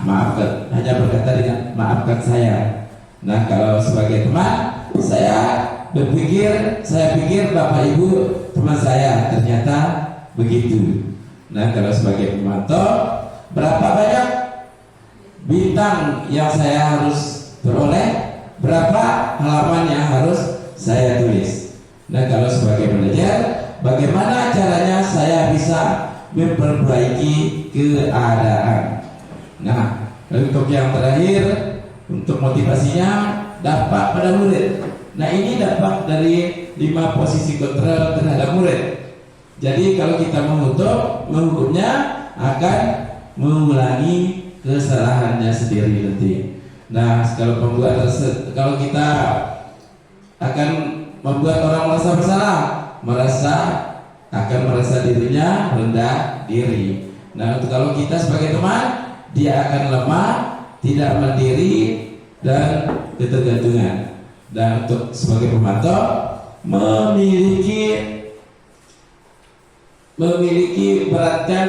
maafkan, hanya berkata dengan maafkan saya. Nah kalau sebagai teman, saya pikir Bapak Ibu teman saya, ternyata begitu. Nah kalau sebagai pemantau, berapa banyak bintang yang saya harus peroleh, berapa halaman yang harus saya tulis. Nah kalau sebagai manajer, bagaimana caranya saya bisa memperbaiki keadaan. Nah untuk yang terakhir, untuk motivasinya dampak pada murid. Nah ini dampak dari 5 posisi kontrol terhadap murid. Jadi kalau kita menghukumnya akan mengulangi kesalahannya sendiri nanti. Nah kalau kita akan membuat orang merasa bersalah, akan merasa dirinya rendah diri. Nah kalau kita sebagai teman, dia akan lemah, tidak mandiri dan ketergantungan. Dan untuk sebagai pemantau menitik beratkan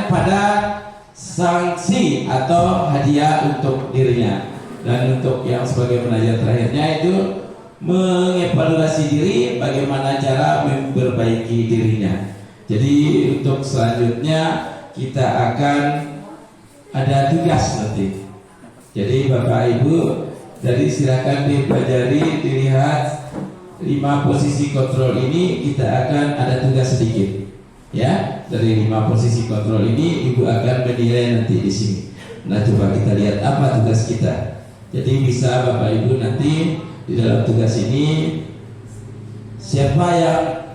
pada sanksi atau hadiah untuk dirinya. Dan untuk yang sebagai pengajar terakhirnya itu mengevaluasi diri, bagaimana cara memperbaiki dirinya. Jadi untuk selanjutnya kita akan ada tugas nanti. Jadi Bapak Ibu, jadi silakan dipelajari, dilihat 5 posisi kontrol ini. Kita akan ada tugas sedikit, ya. Dari 5 posisi kontrol ini Ibu akan menilai nanti di sini. Nah coba kita lihat apa tugas kita. Jadi bisa Bapak Ibu nanti di dalam tugas ini, siapa yang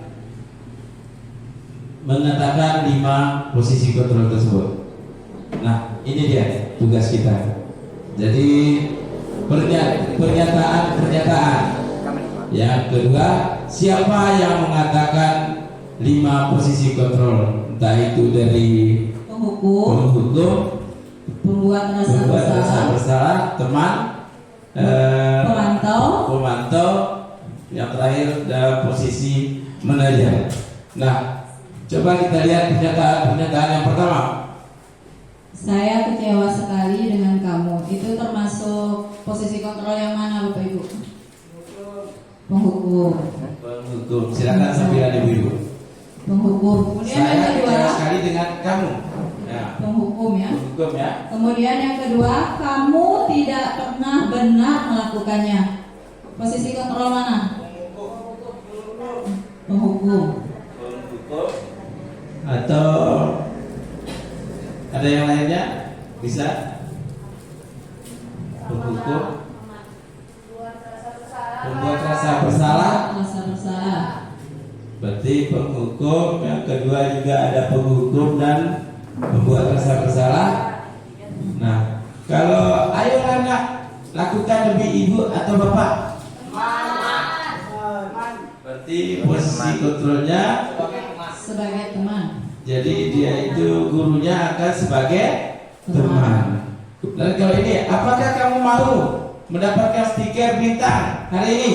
mengatakan 5 posisi kontrol tersebut. Nah ini dia tugas kita. Jadi pernyataan. Yang kedua, siapa yang mengatakan 5 posisi kontrol, entah itu dari penghukum, pembuat rasa bersalah, teman, pemantau, yang terakhir dalam posisi manajer. Nah, coba kita lihat pernyataan yang pertama. Saya kecewa sekali dengan kamu. Itu termasuk posisi kontrol yang mana Bapak Ibu? Penghukum. Silakan sambilan Ibu. Penghukum. Kemudian yang Saya kedua, kecewa sekali dengan kamu. Ya. penghukum ya. Penghukum ya. Kemudian yang kedua, kamu tidak pernah benar melakukannya. Posisi kontrol mana? Penghukum. Atau ada yang lainnya? Bisa? Penghukum. Membuat rasa bersalah. Berarti penghukum. Yang kedua juga ada penghukum dan membuat rasa bersalah. Nah, kalau ayo anak lakukan demi ibu atau bapak. Berarti posisi kontrolnya sebagai teman. Jadi dia itu gurunya akan sebagai teman. Dan kalau ini, apakah kamu mau mendapatkan stiker bintang hari ini?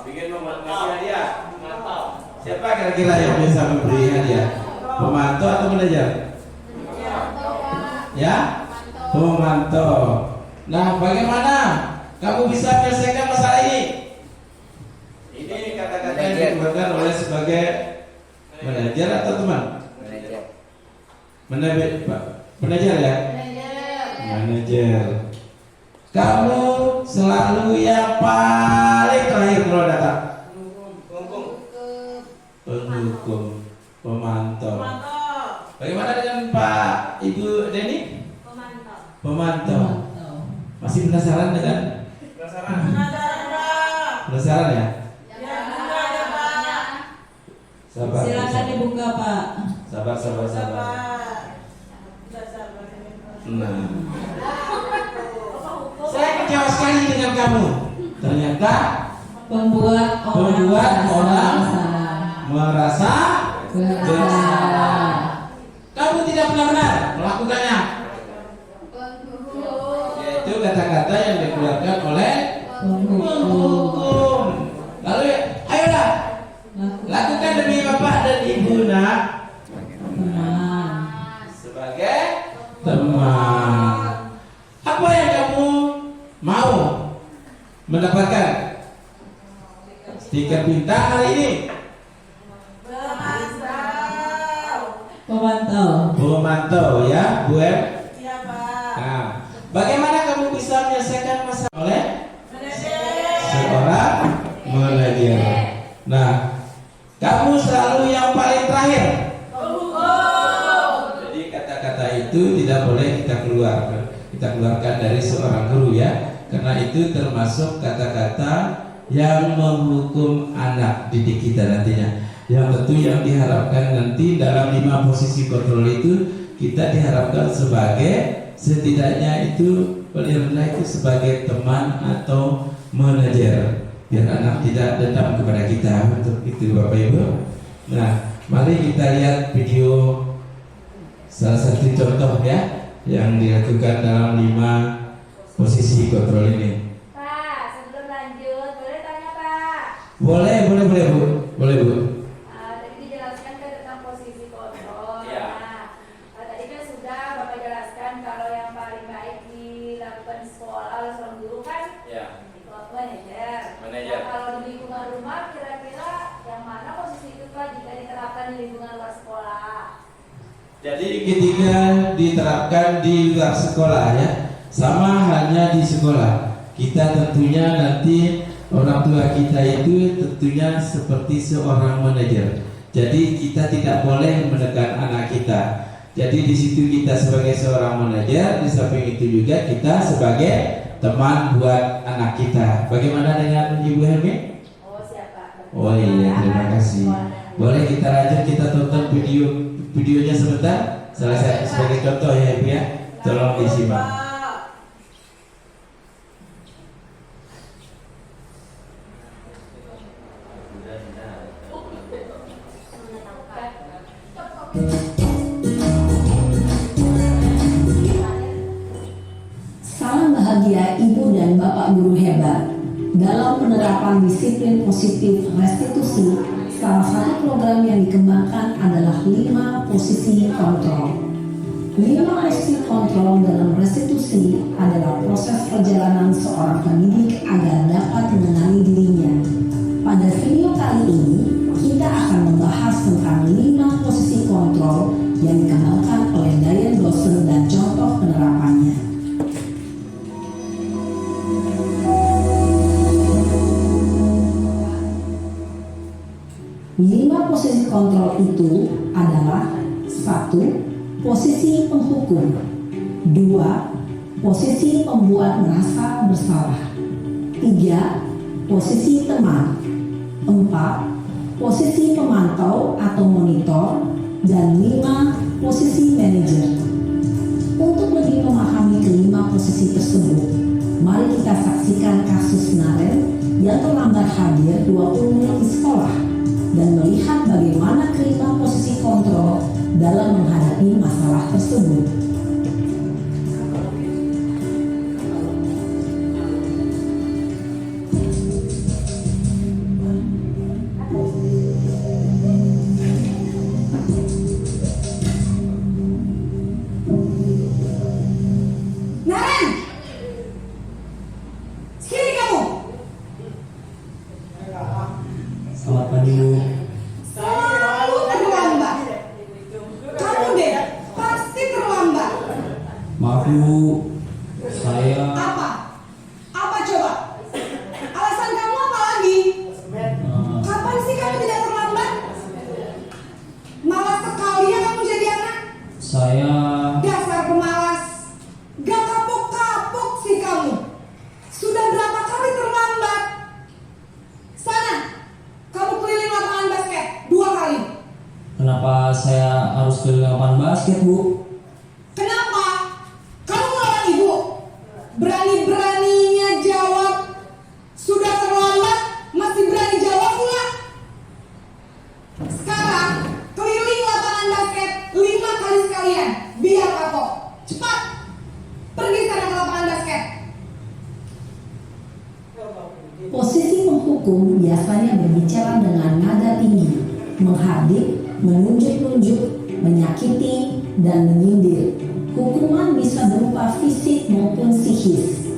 Bikin memberi hadiah. Siapa kira-kira yang bisa memberi hadiah? Pemantau atau manajer? Ya, pemantau. Nah, bagaimana kamu bisa menyelesaikan masalah ini? Ini kata-kata yang dikeluarkan oleh sebagai manajer atau teman? Manajer ya? Manajer. Kamu selalu yang paling terakhir kalau datang. Penghukum, pemantau. Bagaimana dengan Pak Ibu Deni? Pemantau. Masih penasaran dengan? Penasaran ya? Sabar. Silakan dibuka Pak. Sabar. Nah, saya kecewa sekali dengan kamu. Ternyata Membuat orang merasa bersalah. Kamu tidak benar-benar melakukannya. Yaitu kata-kata yang dikeluarkan oleh penghukum. Lalu ayolah lakukan demi Bapak mendapatkan stiker bintang hari ini? Pemantau ya, Bu Em? Iya, Pak. Nah, bagaimana kamu bisa menyelesaikan masalah oleh seorang manajer? Nah, kamu selalu yang paling terakhir. Jadi kata-kata itu tidak boleh kita keluarkan dari seorang guru ya, karena itu termasuk kata-kata yang menghukum anak didik kita nantinya. Yang tentu yang diharapkan nanti dalam 5 posisi kontrol itu kita diharapkan sebagai setidaknya itu paling rendah itu sebagai teman atau manajer, biar anak tidak dendam kepada kita. Untuk itu Bapak Ibu. Nah, mari kita lihat video salah satu contoh ya yang dilakukan dalam 5 posisi kontrol ini. Pak, sebelum lanjut, boleh tanya Pak? Boleh Bu. Boleh Bu. Tadi dijelaskan kan tentang posisi kontrol. Ya. Nah, tadi kan sudah Bapak jelaskan kalau yang paling baik dilakukan di sekolah oleh seorang guru kan Ya. manajer. Manajer. Nah, kalau di lingkungan rumah kira-kira yang mana posisi itu Pak jika diterapkan di lingkungan luar sekolah? Jadi ketika diterapkan di luar sekolah ya, sama hanya di sekolah. Kita tentunya nanti orang tua kita itu tentunya seperti seorang manajer. Jadi kita tidak boleh menekan anak kita. Jadi di situ kita sebagai seorang manajer, di samping itu juga kita sebagai teman buat anak kita. Bagaimana dengan Ibu Helmi? Oh, siapa? Oh iya, terima kasih. Boleh kita lanjut, kita tonton videonya sebentar. Salah satu sebagai contoh ya Ibu ya. Tolong disimak. Salam bahagia Ibu dan Bapak guru hebat. Dalam penerapan disiplin positif restitusi, salah satu program yang dikembangkan adalah 5 posisi kontrol. 5 posisi kontrol dalam restitusi adalah proses perjalanan seorang pendidik agar dapat mengenali dirinya. Pada video kali ini, kita akan membahas tentang 5 posisi kontrol yang dikembangkan oleh Diane Gosser dan contoh penerapannya. 5 posisi kontrol itu adalah 1. Posisi penghukum, 2. Posisi pembuat merasa bersalah, 3. Posisi teman, 4. Posisi pemantau atau monitor, dan 5. Posisi manajer. Untuk lebih memahami kelima posisi tersebut, mari kita saksikan kasus Naren yang terlambat hadir 20 menit di sekolah dan melihat bagaimana kelima posisi kontrol dalam menghadapi masalah tersebut. Naren! Sini kamu! Selamat pagi Bu. Selalu terlambat. Kamu deh, pasti terlambat. Maaf Bu, saya Apa? Apa coba? Alasan kamu apa lagi? Kapan sih kamu tidak terlambat? Malas sekali ya kamu jadi anak. saya Dasar pemalas. Gak kapok-kapok sih kamu. Sudah berapa kali terlambat? Sana, kamu keliling lapangan basket 2 kali. kenapa saya harus ke lapangan basket Bu? Kenapa? Kamu melawan ibu. Berani-beraninya jawab. Sudah terlambat, masih berani jawab pula. Sekarang, keliling lapangan basket 5 kali sekalian. Biar kapok. Cepat. Pergi sekarang ke lapangan basket. Posisi penghukum biasanya berbicara dengan nada tinggi, menghardik, menunjuk-nunjuk, menyakiti, dan menyindir. Hukuman bisa berupa fisik maupun psikis.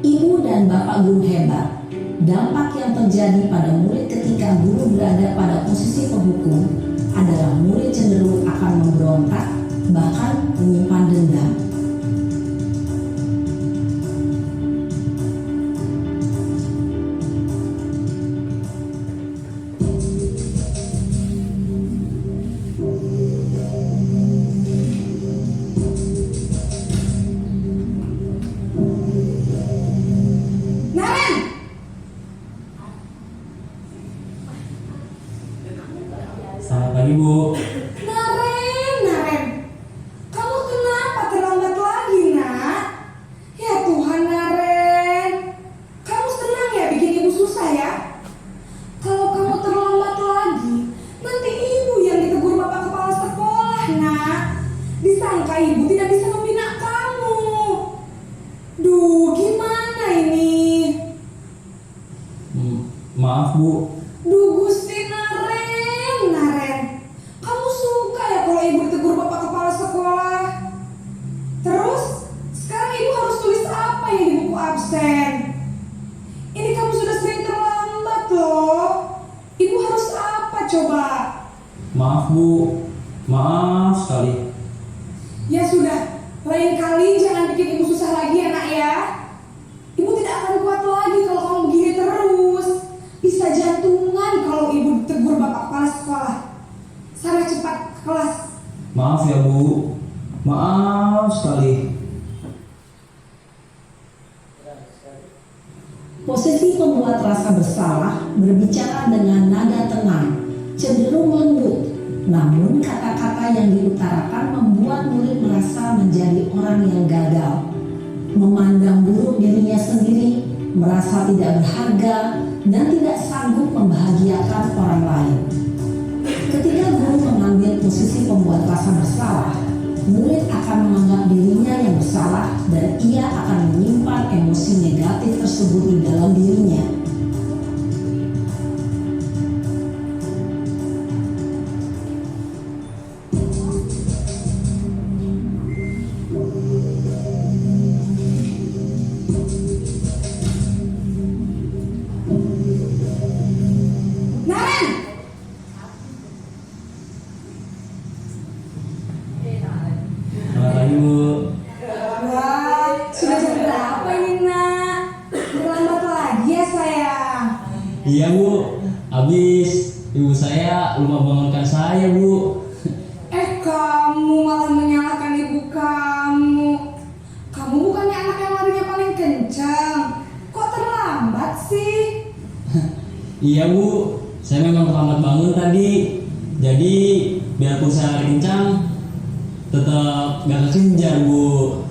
Ibu dan Bapak guru hebat, dampak yang terjadi pada murid ketika guru berada pada posisi penghukum adalah murid cenderung akan memberontak, bahkan menyimpan dendam. Selamat pagi Bu. Naren, kamu kenapa terlambat lagi, nak? Ya Tuhan, Naren, kamu senang ya bikin ibu susah ya? Kalau kamu terlambat lagi, nanti ibu yang ditegur bapak kepala sekolah, nak. Disangka ibu tidak bisa membina kamu. Duh, gimana ini? Maaf Bu. Duh Gusti, Naren, kamu suka ya kalau ibu ditegur bapak kepala sekolah? Terus, sekarang ibu harus tulis apa yang di buku absen? Ini kamu sudah sering terlambat loh. Ibu harus apa coba? Maaf Bu. Maaf sekali. Ya sudah, lain kali jangan bikin ibu susah lagi ya nak ya. Ibu tidak akan kuat lagi kalau kamu begini terus. Bisa jantungan kalau ibu ditegur bapak kepala sekolah. Sana cepat ke kelas. Maaf ya Bu. Maaf sekali. Posisi pembuat rasa bersalah berbicara dengan nada tenang, cenderung lembut. Namun kata-kata yang diutarakan membuat murid merasa menjadi orang yang gagal, memandang buruk dirinya sendiri, merasa tidak berharga, dan tidak sanggup membahagiakan orang lain. Ketika guru mengambil posisi pembuat rasa bersalah, murid akan menganggap dirinya yang bersalah dan ia akan menyimpan emosi negatif tersebut di dalam dirinya. Selamat pagi Bu. Wah, sudah jam berapa ini nak? Terlambat lagi ya sayang. Iya Bu. Habis ibu saya lupa bangunkan saya Bu. Kamu malah menyalahkan ibu kamu. Kamu bukannya anak yang larinya paling kencang. Kok terlambat sih? Iya Bu. Saya memang terlambat bangun tadi. Jadi biarpun saya lari kencang, tetap gak kekejar Bu.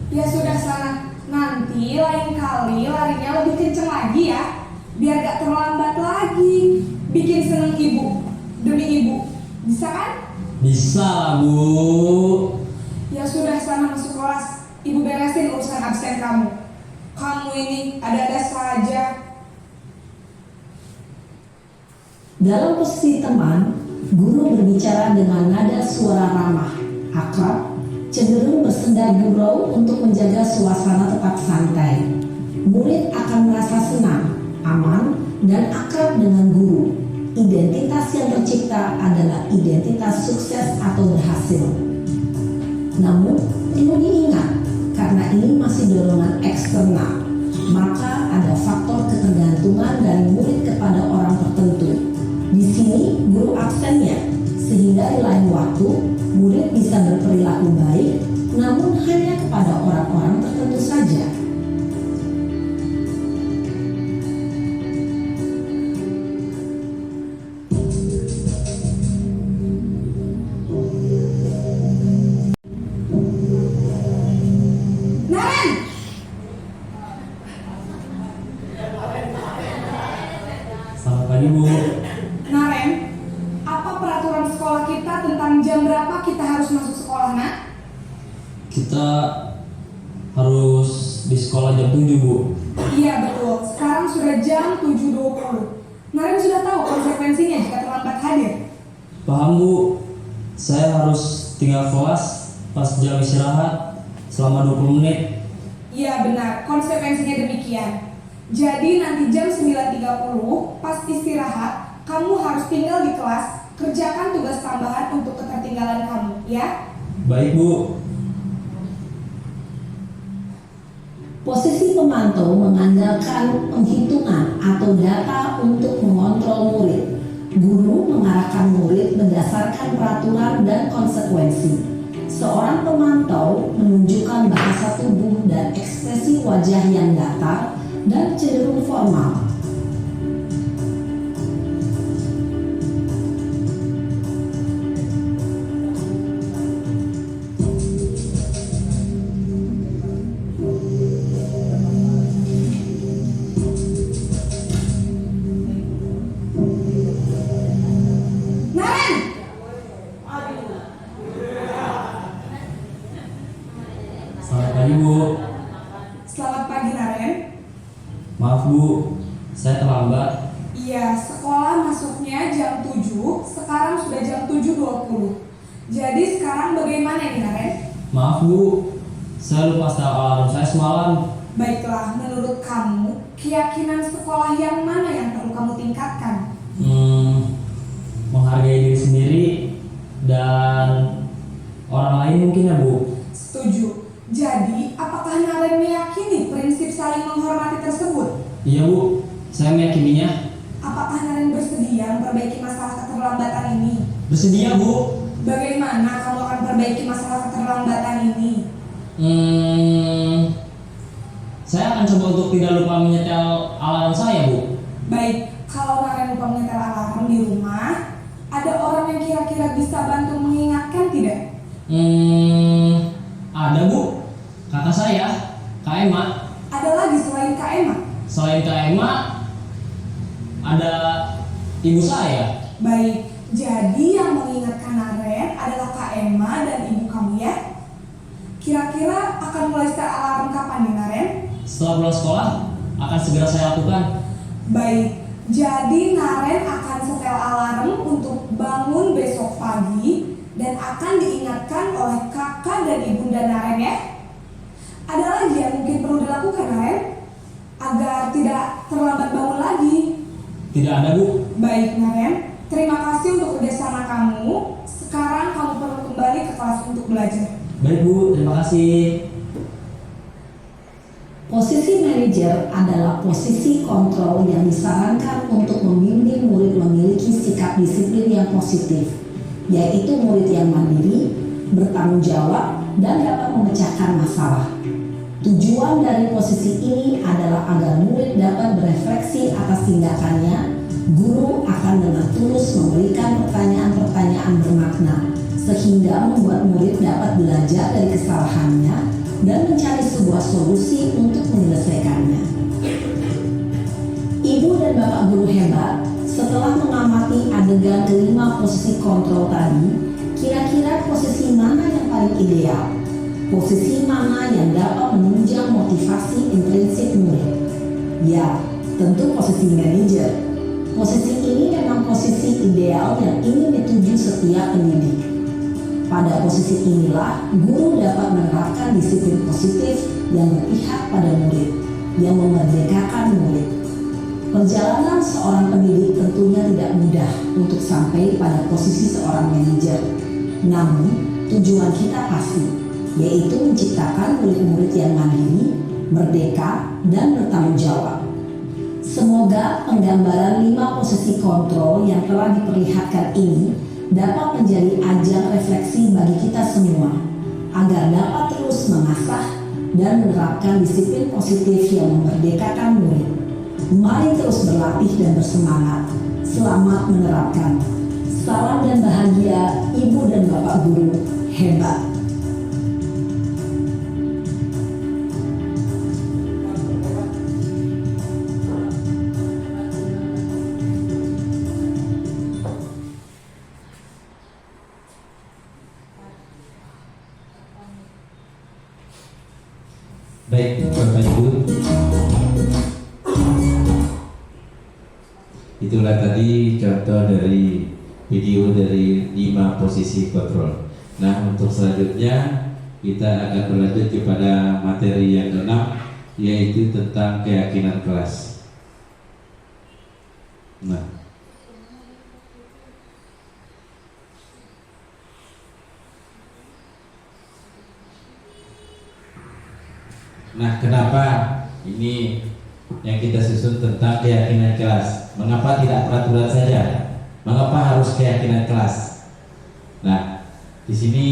Ya sudah sana. Nanti lain kali larinya lebih kencang lagi ya. Biar gak terlambat lagi. Bikin seneng ibu. Demi ibu. Bisa kan? Bisa lah Bu. Ya sudah sana masuk kelas. Ibu beresin urusan absen kamu. Kamu ini ada-ada saja. Dalam posisi teman, guru berbicara dengan nada suara ramah, akrab, cenderung bersenda gurau untuk menjaga suasana tetap santai. Murid akan merasa senang, aman, dan akrab dengan guru. Identitas yang tercipta adalah identitas sukses atau berhasil. Namun, perlu diingat, karena ini masih dorongan eksternal, maka ada faktor ketergantungan dari murid kepada orang tertentu. Di sini, guru absennya, sehingga di lain waktu, murid bisa berperilaku baik, namun hanya kepada orang-orang tertentu saja. Selamat pagi Bu. Naren, apa peraturan sekolah kita tentang jam berapa kita harus masuk sekolah, nak? Kita harus di sekolah jam 7 Bu. Iya betul, sekarang sudah jam 7.20. Naren sudah tahu konsekuensinya jika terlambat hadir. Paham Bu. Saya harus tinggal kelas pas jam istirahat selama 20 menit. Iya benar, konsekuensinya demikian. Jadi nanti jam 9.30 pas istirahat, kamu harus tinggal di kelas, kerjakan tugas tambahan untuk ketertinggalan kamu, ya? Baik, Bu. Posisi pemantau mengandalkan penghitungan atau data untuk mengontrol murid. Guru mengarahkan murid berdasarkan peraturan dan konsekuensi. Seorang pemantau menunjukkan bahasa tubuh dan ekspresi wajah yang datar dan cenderung formal. Selamat pagi, Bu. Selamat pagi, Naren. Maaf, Bu. Saya terlambat. Iya, sekolah masuknya jam 7, sekarang sudah jam 7.20. Jadi sekarang bagaimana nih, Naren? Maaf, Bu. Saya lupa setel alarm saya semalam. Baiklah, menurut kamu, keyakinan sekolah yang mana yang perlu kamu tingkatkan? Menghargai diri sendiri dan orang lain mungkin ya, Bu. Setuju. Jadi, apakah Naren meyakini prinsip saling menghormati tersebut? Iya, Bu. Saya meyakininya. Apakah Naren bersedia memperbaiki masalah keterlambatan ini? Bersedia, Bu. Bagaimana kamu akan perbaiki masalah keterlambatan ini? Saya akan coba untuk tidak lupa menyetel alarm saya, Bu. Baik, kalau Naren lupa menyetel alarm di rumah, ada orang yang kira-kira bisa bantu mengingatkan tidak? Ada, Bu. Kakak saya, Kak Emma. Ada lagi selain Kak Emma? Selain Kak Emma, ada ibu saya. Baik, jadi yang mengingatkan Naren adalah Kak Emma dan ibu kamu ya? Kira-kira akan mulai setel alarm kapan nih, Naren? Setelah pulang sekolah, akan segera saya lakukan. Baik, jadi Naren akan setel alarm untuk bangun besok pagi dan akan diingatkan oleh kakak dan ibunda Naren ya. Ada lagi yang mungkin perlu dilakukan, Naren, agar tidak terlambat bangun lagi? Tidak ada, Bu. Baik, Naren, terima kasih untuk kerjasama kamu. Sekarang kamu perlu kembali ke kelas untuk belajar. Baik, Bu. Terima kasih. Posisi manajer adalah posisi kontrol yang disarankan untuk membimbing murid memiliki sikap disiplin yang positif, yaitu murid yang mandiri, bertanggung jawab, dan dapat memecahkan masalah. Tujuan dari posisi ini adalah agar murid dapat berefleksi atas tindakannya. Guru akan dengan tulus memberikan pertanyaan-pertanyaan bermakna, sehingga membuat murid dapat belajar dari kesalahannya dan mencari sebuah solusi untuk menyelesaikannya. Ibu dan bapak guru hebat, setelah mengamati adegan kelima posisi kontrol tadi, kira-kira posisi mana yang paling ideal? Posisi mana yang dapat menunjang motivasi intrinsik murid? Ya, tentu posisi manajer. Posisi ini memang posisi ideal yang ingin dituju setiap pendidik. Pada posisi inilah, guru dapat menerapkan disiplin positif yang berpihak pada murid, yang memerdekakan murid. Perjalanan seorang pendidik tentunya tidak mudah untuk sampai pada posisi seorang manajer. Namun, tujuan kita pasti, yaitu menciptakan murid-murid yang mandiri, merdeka, dan bertanggung jawab. Semoga penggambaran 5 posisi kontrol yang telah diperlihatkan ini dapat menjadi ajang refleksi bagi kita semua, agar dapat terus mengasah dan menerapkan disiplin positif yang memerdekakan murid. Mari terus berlatih dan bersemangat. Selamat menerapkan. Salam dan bahagia Ibu dan Bapak Guru hebat. Baik, Bapak Ibu, itulah tadi contoh dari video dari 5 posisi kontrol. Nah, untuk selanjutnya kita akan berlanjut kepada materi yang ke-6, yaitu tentang keyakinan kelas. Nah, kenapa ini yang kita susun tentang keyakinan kelas? Mengapa tidak peraturan saja? Mengapa harus keyakinan kelas? Nah, di sini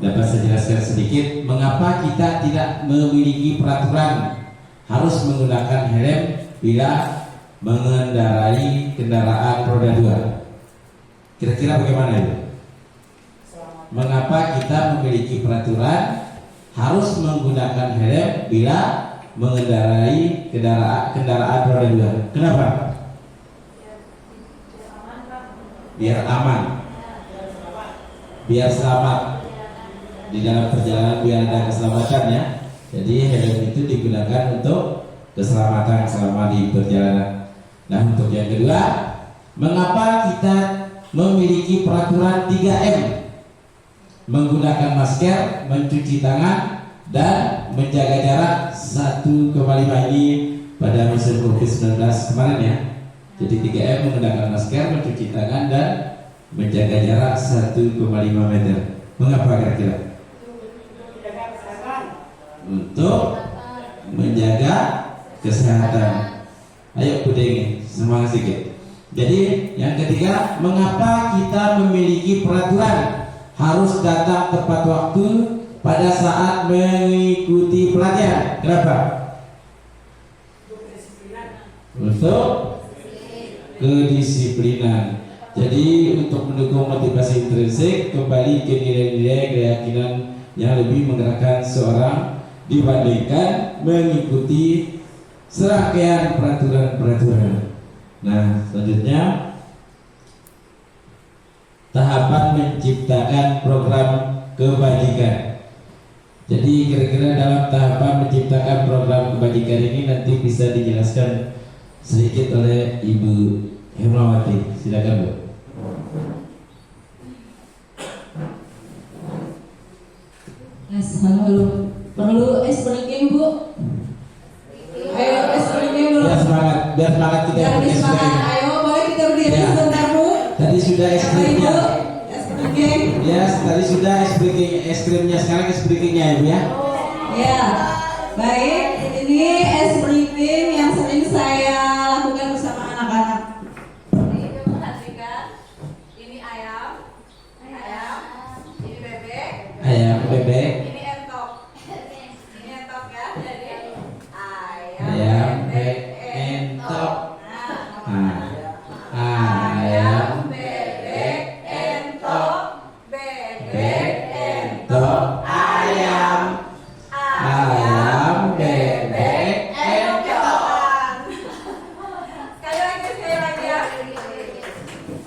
dapat saya jelaskan sedikit mengapa kita tidak memiliki peraturan harus menggunakan helm bila mengendarai kendaraan roda 2. Kira-kira bagaimana itu? Mengapa kita memiliki peraturan harus menggunakan helm bila mengendarai kendaraan roda 2? Kenapa? Biar aman, biar selamat di dalam perjalanan, biar ada keselamatan ya. Jadi helm itu digunakan untuk keselamatan selama di perjalanan. Nah, untuk yang kedua, mengapa kita memiliki peraturan 3M? Menggunakan masker, mencuci tangan, dan menjaga jarak 1,5 ini pada musim COVID-19 kemarin ya. Jadi 3M, menggunakan masker, mencuci tangan, dan menjaga jarak 1,5 meter. Mengapa kira-kira? Untuk menjaga kesehatan. Ayo Budeng, semangat sedikit. Jadi yang ketiga, mengapa kita memiliki peraturan harus datang tepat waktu pada saat mengikuti pelatihan? Kenapa? Untuk kedisiplinan. Jadi untuk mendukung motivasi intrinsik, kembali ke nilai-nilai keyakinan yang lebih menggerakkan seorang dibandingkan mengikuti serangkaian peraturan-peraturan. Nah, selanjutnya tahapan menciptakan program kebajikan. Jadi kira-kira dalam tahapan menciptakan program kebajikan ini nanti bisa dijelaskan sedikit oleh Ibu Hemrawati. Silakan Bu. Perlu es briefing Bu. Ayo es briefing dulu. Biar semangat kita. Biar semangat. Ayo boleh kita berdiri sebentar Bu. Tadi sudah es krimnya. Es briefing. Ya, tadi sudah es krimnya, sekarang es briefingnya ya Bu ya. Ya, baik. Ini es briefing yang sering saya lakukan bersama anak-anak. Ini perhatikan, ini ayam, ini bebek, Bebek. ini entok ya, jadi Ayam, bebek, entok. Ayam, bebek, entok, bebek, entok, ayam, bebek, entok. Sekali lagi ya.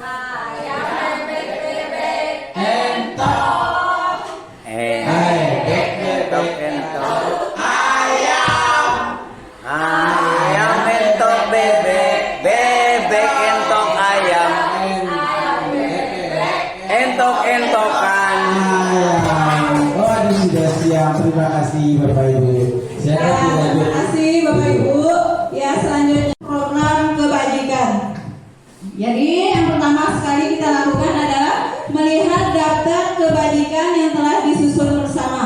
Ayam, bebek, Entok. Bebek entok ayam entok bebek, bebek entok ayam, entok-entokan. Waduh, sudah siap. Terima kasih Bapak Ibu. Silakan Terima dilanjut. kasih Bapak Ibu. Ya, selanjutnya program kebajikan. Jadi yang pertama sekali kita lakukan adalah melihat daftar kebajikan yang telah disusun bersama.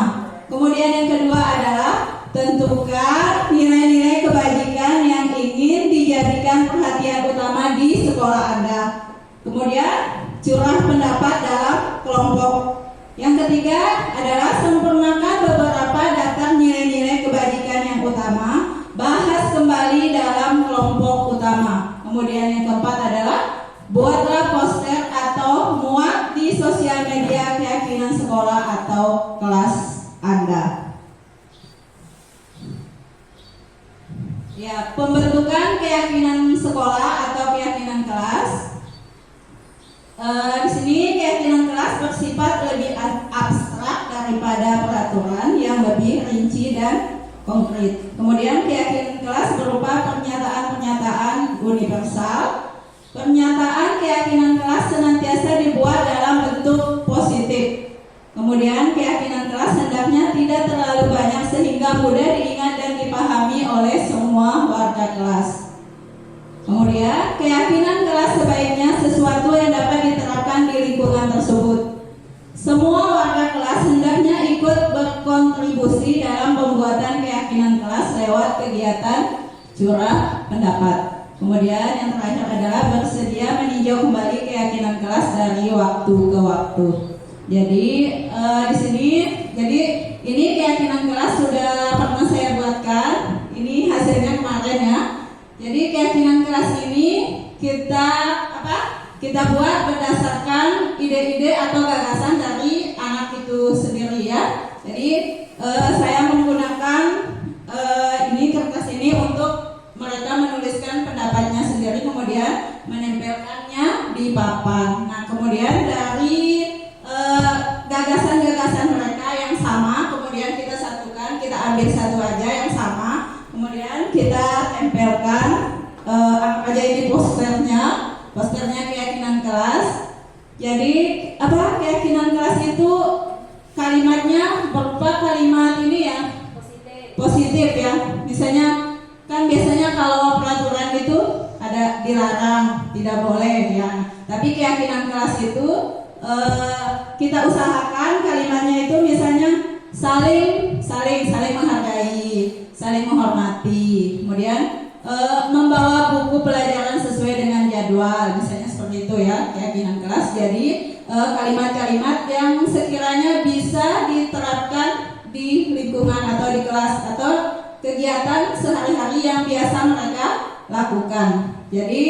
Kemudian yang kedua adalah tentukan nilai-nilai kebajikan yang ingin dijadikan perhatian utama di sekolah Anda. Kemudian curah pendapat dalam kelompok. Yang ketiga adalah sempurnakan beberapa daftar nilai-nilai kebajikan yang utama, bahas kembali dalam kelompok utama. Kemudian yang keempat adalah buatlah poster atau muat di sosial media keyakinan sekolah atau kelas Anda. Ya, pembentukan keyakinan sekolah atau keyakinan kelas. Di sini keyakinan kelas bersifat lebih abstrak daripada peraturan yang lebih rinci dan konkret. Kemudian keyakinan kelas berupa pernyataan-pernyataan universal. Pernyataan keyakinan kelas senantiasa dibuat dalam bentuk positif. Kemudian keyakinan kelas hendaknya tidak terlalu banyak sehingga mudah diingat kelas. Kemudian, keyakinan kelas sebaiknya sesuatu yang dapat diterapkan di lingkungan tersebut. Semua warga kelas hendaknya ikut berkontribusi dalam pembuatan keyakinan kelas lewat kegiatan curah pendapat. Kemudian yang terakhir adalah bersedia meninjau kembali keyakinan kelas dari waktu ke waktu. Jadi di sini, jadi ini keyakinan kelas sudah pernah saya buatkan. Ini hasilnya kemarin ya. Jadi keyakinan kelas ini kita buat berdasarkan ide-ide atau gagasan dari anak itu sendiri ya. Jadi saya menggunakan ini kertas ini untuk mereka menuliskan pendapatnya sendiri, kemudian menempelkannya di papan. Nah, kemudian dari gagasan-gagasan mereka yang sama, kemudian kita satukan, kita ambil satu aja yang sama, kemudian kita tempelkan anggap aja ini posternya keyakinan kelas. Jadi keyakinan kelas itu kalimatnya berupa kalimat ini ya, positif ya. Misalnya kan biasanya kalau peraturan itu ada dilarang, tidak boleh ya. Tapi keyakinan kelas itu kita usahakan kalimatnya itu misalnya saling menghargai, saling menghormati. Kemudian membawa buku pelajaran sesuai dengan jadwal, misalnya seperti itu ya keyakinan kelas. Jadi kalimat-kalimat yang sekiranya bisa diterapkan di lingkungan atau di kelas atau kegiatan sehari-hari yang biasa mereka lakukan. Jadi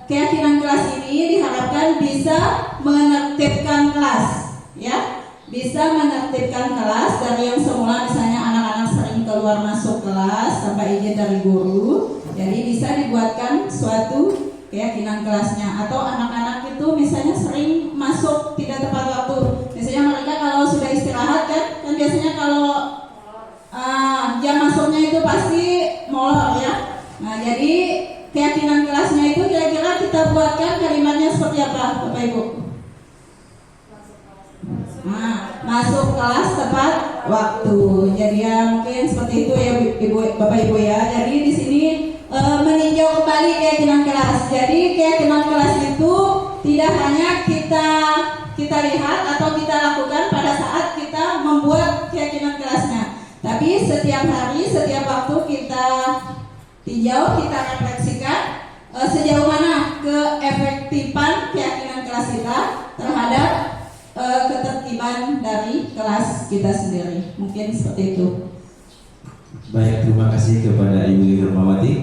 keyakinan kelas ini diharapkan bisa menertibkan kelas ya, bisa menertibkan kelas dari yang semula misalnya anak-anak sering keluar masuk kelas tanpa izin dari guru. Jadi bisa dibuatkan suatu keyakinan kelasnya. Atau anak-anak itu misalnya sering masuk tidak tepat waktu. Misalnya mereka kalau sudah istirahat kan biasanya kalau jam masuknya itu pasti molor ya. Nah, jadi keyakinan kelasnya itu kira-kira kita buatkan kalimatnya seperti apa, Bapak Ibu? Nah, masuk kelas tepat waktu. Jadi ya mungkin seperti itu ya Bapak Ibu ya. Jadi di sini meninjau kembali keyakinan kelas. Jadi keyakinan kelas itu tidak hanya kita lihat atau kita lakukan pada saat kita membuat keyakinan kelasnya, tapi setiap hari, setiap waktu kita tinjau, kita refleksikan sejauh mana keefektifan keyakinan kelas kita terhadap ketertiban dari kelas kita sendiri. Mungkin seperti itu. Baik, terima kasih kepada Ibu Irmawati.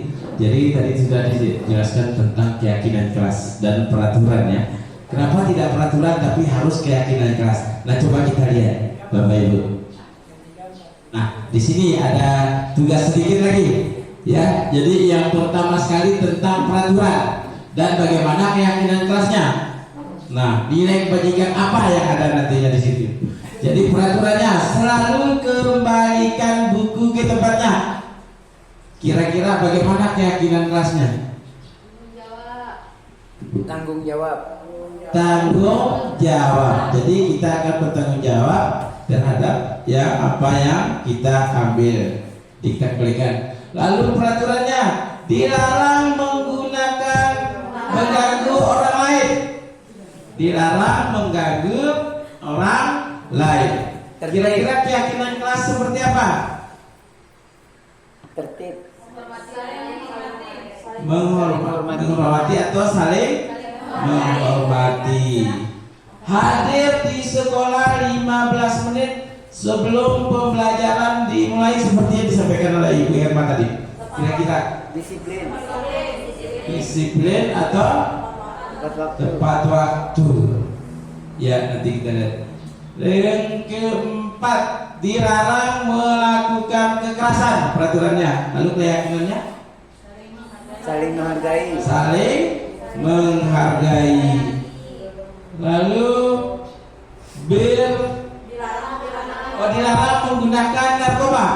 Jadi tadi sudah dijelaskan tentang keyakinan kelas dan peraturannya. Kenapa tidak peraturan tapi harus keyakinan kelas? Nah, coba kita lihat, Bapak Ibu. Nah, di sini ada tugas sedikit lagi, ya. Jadi yang pertama sekali tentang peraturan dan bagaimana keyakinan kelasnya. Nah, nilai kebajikan apa yang ada nantinya di situ. Jadi peraturannya selalu kembalikan buku ke tempatnya. Kira-kira bagaimana keyakinan kelasnya? Tanggung jawab. Tanggung jawab. Jadi kita akan bertanggung jawab terhadap apa yang kita ambil, kita berikan. Lalu peraturannya dilarang menggunakan mengganggu orang lain. Dilarang mengganggu orang lain. Kira-kira keyakinan kelas seperti apa? Tertib. Menghormati atau saling menghormati. Hadir di sekolah 15 menit sebelum pembelajaran dimulai seperti yang disampaikan oleh Ibu Herma tadi. Kira-kira disiplin atau tepat waktu. Ya, nanti kita lihat. Yang keempat, dilarang melakukan kekerasan, peraturannya. Lalu keyakinannya? Saling menghargai. Saling menghargai. Lalu dilarang menggunakan narkoba.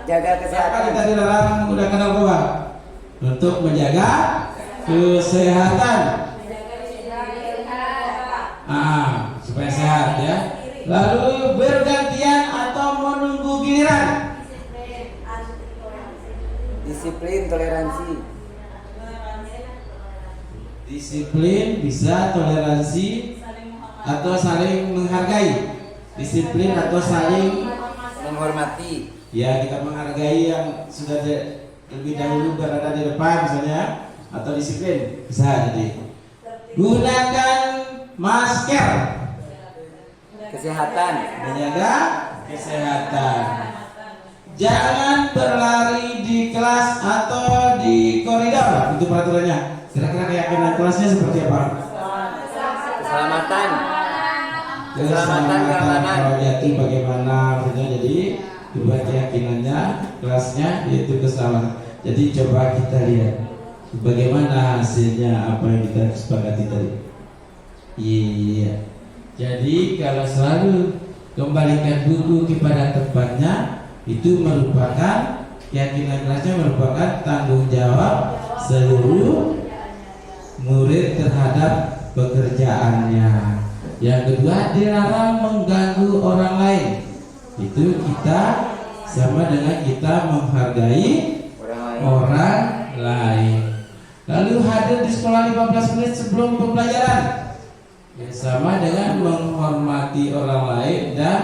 Jaga kesehatan. Kita dilarang menggunakan narkoba untuk menjaga kesehatan. Supaya sehat ya. Lalu bergantian atau menunggu giliran. Disiplin, toleransi. Disiplin bisa, toleransi atau saling menghargai. Disiplin atau saling Menghormati. ya, kita menghargai yang sudah lebih dahulu berada di depan misalnya, atau disiplin bisa. Jadi gunakan masker, Kesehatan. menjaga kesehatan. Jangan berlari di kelas atau di koridor. Itu peraturannya. Kira-kira keyakinan kelasnya seperti apa? Keselamatan. Keselamatan keamanan. kalau jatuh bagaimana maksudnya. Jadi dua keyakinannya kelasnya yaitu keselamatan. Jadi coba kita lihat bagaimana hasilnya apa yang kita sepakati tadi. Iya. Jadi kalau selalu kembalikan buku kepada tempatnya, itu merupakan keyakinan kelasnya, merupakan tanggung jawab seluruh murid terhadap pekerjaannya. Yang kedua, dilarang mengganggu orang lain. Itu kita sama dengan kita menghargai orang lain. Lalu hadir di sekolah 15 menit sebelum pembelajaran, ya, sama dengan menghormati orang lain dan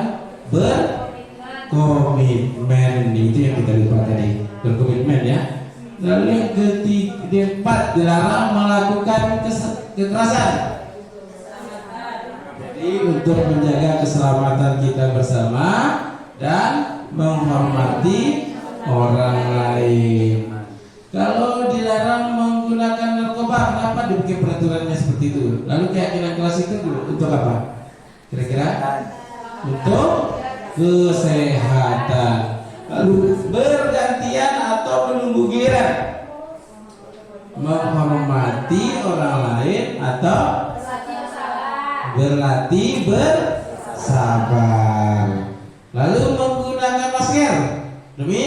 berkomitmen. Itu yang kita lupa tadi, berkomitmen ya. Lalu yang keempat, dilarang melakukan kekerasan. Jadi untuk menjaga keselamatan kita bersama dan menghormati orang lain. Kalau dilarang menggunakan narkoba, kenapa dibikin peraturannya seperti itu? Lalu keyakinan kelas itu untuk apa? Kira-kira? Untuk kesehatan. Lalu bergantian atau menunggu giliran, menghormati orang lain atau berlatih bersabar. Lalu menggunakan masker demi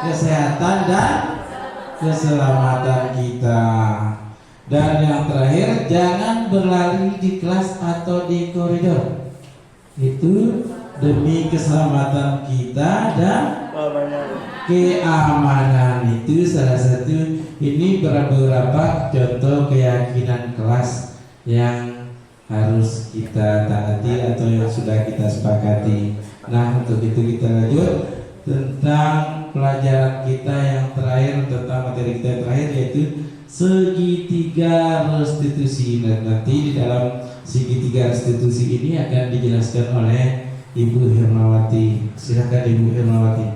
kesehatan dan keselamatan kita. Dan yang terakhir, jangan berlari di kelas atau di koridor. Itu demi keselamatan kita dan keamanan. Itu salah satu, ini beberapa contoh keyakinan kelas yang harus kita taati atau yang sudah kita sepakati. Nah, untuk itu kita lanjut tentang pelajaran kita yang terakhir, tentang materi kita yang terakhir, yaitu segitiga restitusi. Dan nanti di dalam segitiga restitusi ini akan dijelaskan oleh Ibu Hermawati. Silakan Ibu Hermawati.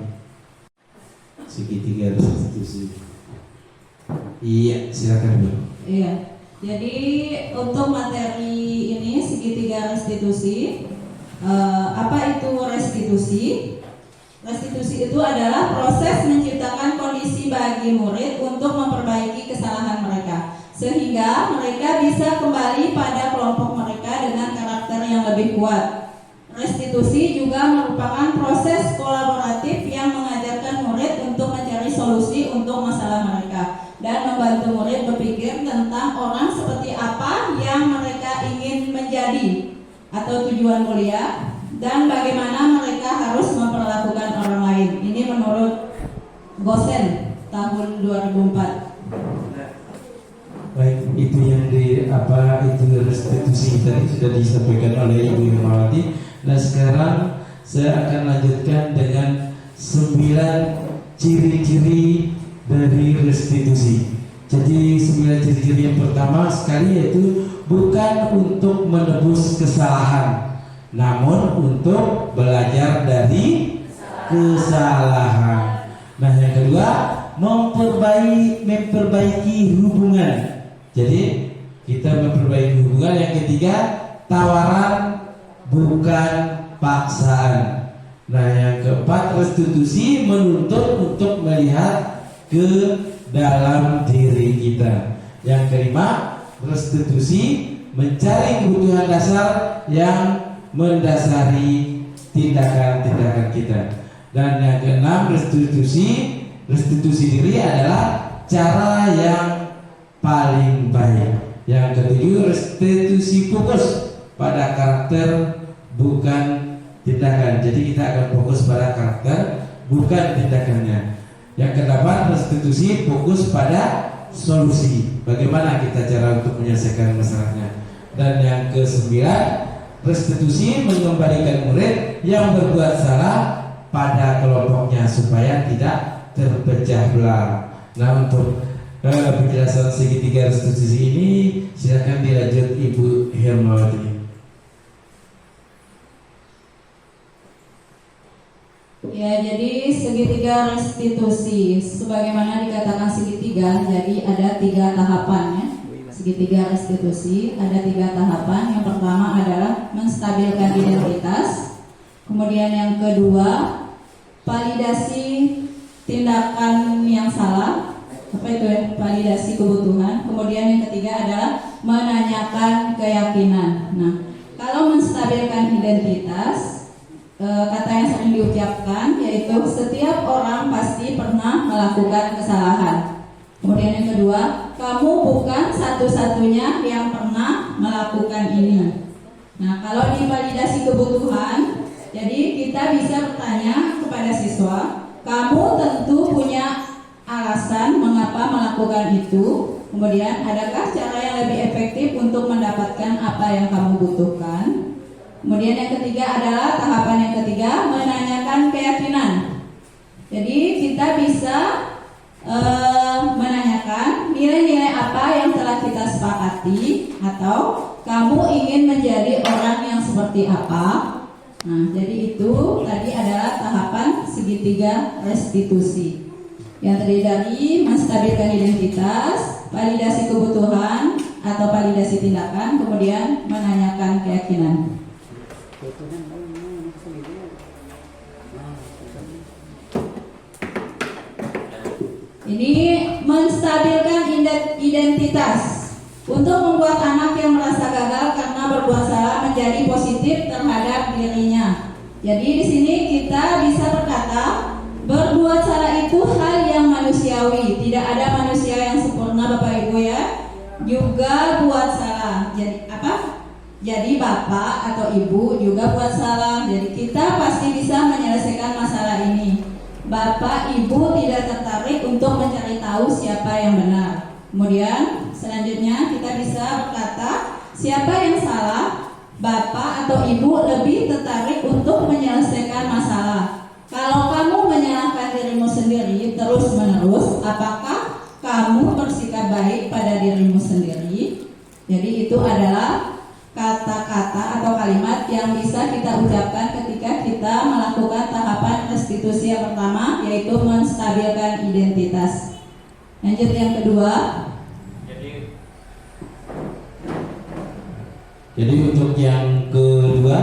Segitiga restitusi. Iya, silakan Bu. Iya. Jadi untuk materi ini segitiga restitusi, apa itu restitusi? Restitusi itu adalah proses menciptakan kondisi bagi murid untuk memperbaiki kesalahan mereka, sehingga mereka bisa kembali pada kelompok mereka dengan karakter yang lebih kuat. Restitusi juga merupakan proses kolaboratif yang mengajarkan murid untuk mencari solusi untuk masalah mereka dan membantu murid berpikir tentang orang seperti apa yang mereka ingin menjadi atau tujuan kuliah, dan bagaimana mereka harus memperlakukan orang lain. Ini menurut Gosen tahun 2004. Baik, itu yang itu restitusi tadi sudah disampaikan oleh Ibu Hermawati. Nah, sekarang saya akan lanjutkan dengan 9 ciri-ciri dari restitusi. Jadi 9 ciri-ciri yang pertama sekali yaitu bukan untuk menebus kesalahan, namun untuk belajar dari kesalahan. Nah, yang kedua, memperbaiki hubungan. Jadi kita memperbaiki hubungan. Yang ketiga, tawaran bukan paksaan. Nah, yang keempat, restitusi menuntut untuk melihat ke dalam diri kita. Yang kelima, restitusi mencari kebutuhan dasar yang mendasari tindakan-tindakan kita. Dan yang keenam, restitusi diri adalah cara yang paling baik. Yang ketujuh, restitusi fokus pada karakter bukan tindakan. Jadi kita akan fokus pada karakter bukan tindakannya. Yang kedelapan, restitusi fokus pada solusi. Bagaimana kita cara untuk menyelesaikan masalahnya. Dan yang ke-9, restitusi mengembalikan murid yang berbuat salah pada kelompoknya supaya tidak terpecah belah. Nah, untuk penjelasan segitiga restitusi ini silakan dilanjut Ibu Hermawati. Ya, jadi segitiga restitusi sebagaimana dikatakan segitiga, jadi ada 3 tahapan ya. Segitiga restitusi ada 3 tahapan. Yang pertama adalah menstabilkan identitas. Kemudian yang kedua, validasi tindakan yang salah. Apa itu ya? Validasi kebutuhan. Kemudian yang ketiga adalah menanyakan keyakinan. Nah, kalau menstabilkan identitas, kata yang sering diucapkan yaitu setiap orang pasti pernah melakukan kesalahan. Kemudian yang kedua, kamu bukan satu-satunya yang pernah melakukan ini. Nah, kalau di validasi kebutuhan, jadi kita bisa bertanya kepada siswa, kamu tentu punya alasan mengapa melakukan itu. Kemudian, adakah cara yang lebih efektif untuk mendapatkan apa yang kamu butuhkan? Kemudian yang ketiga adalah tahapan yang ketiga, menanyakan keyakinan. Jadi kita bisa menanyakan nilai-nilai apa yang telah kita sepakati, atau kamu ingin menjadi orang yang seperti apa. Nah, jadi itu tadi adalah tahapan segitiga restitusi yang terdiri dari menstabilkan identitas, validasi kebutuhan atau validasi tindakan, kemudian menanyakan keyakinan. Ini menstabilkan identitas untuk membuat anak yang merasa gagal karena berbuat salah menjadi positif terhadap dirinya. Jadi di sini kita bisa berkata, berbuat salah itu hal yang manusiawi. Tidak ada manusia yang sempurna, Bapak Ibu ya. Juga buat salah. Jadi apa? Jadi Bapak atau Ibu juga buat salah. Jadi kita pasti bisa menyelesaikan masalah ini. Bapak, Ibu tidak tertarik untuk mencari tahu siapa yang benar. Kemudian selanjutnya kita bisa berkata, siapa yang salah? Bapak atau Ibu lebih tertarik untuk menyelesaikan masalah. Kalau kamu menyalahkan dirimu sendiri terus-menerus, apakah kamu bersikap baik pada dirimu sendiri? Jadi itu adalah kata-kata atau kalimat yang bisa kita ucapkan ketika kita melakukan tahapan restitusi yang pertama, yaitu menstabilkan identitas. Lanjut yang kedua. Jadi untuk yang kedua,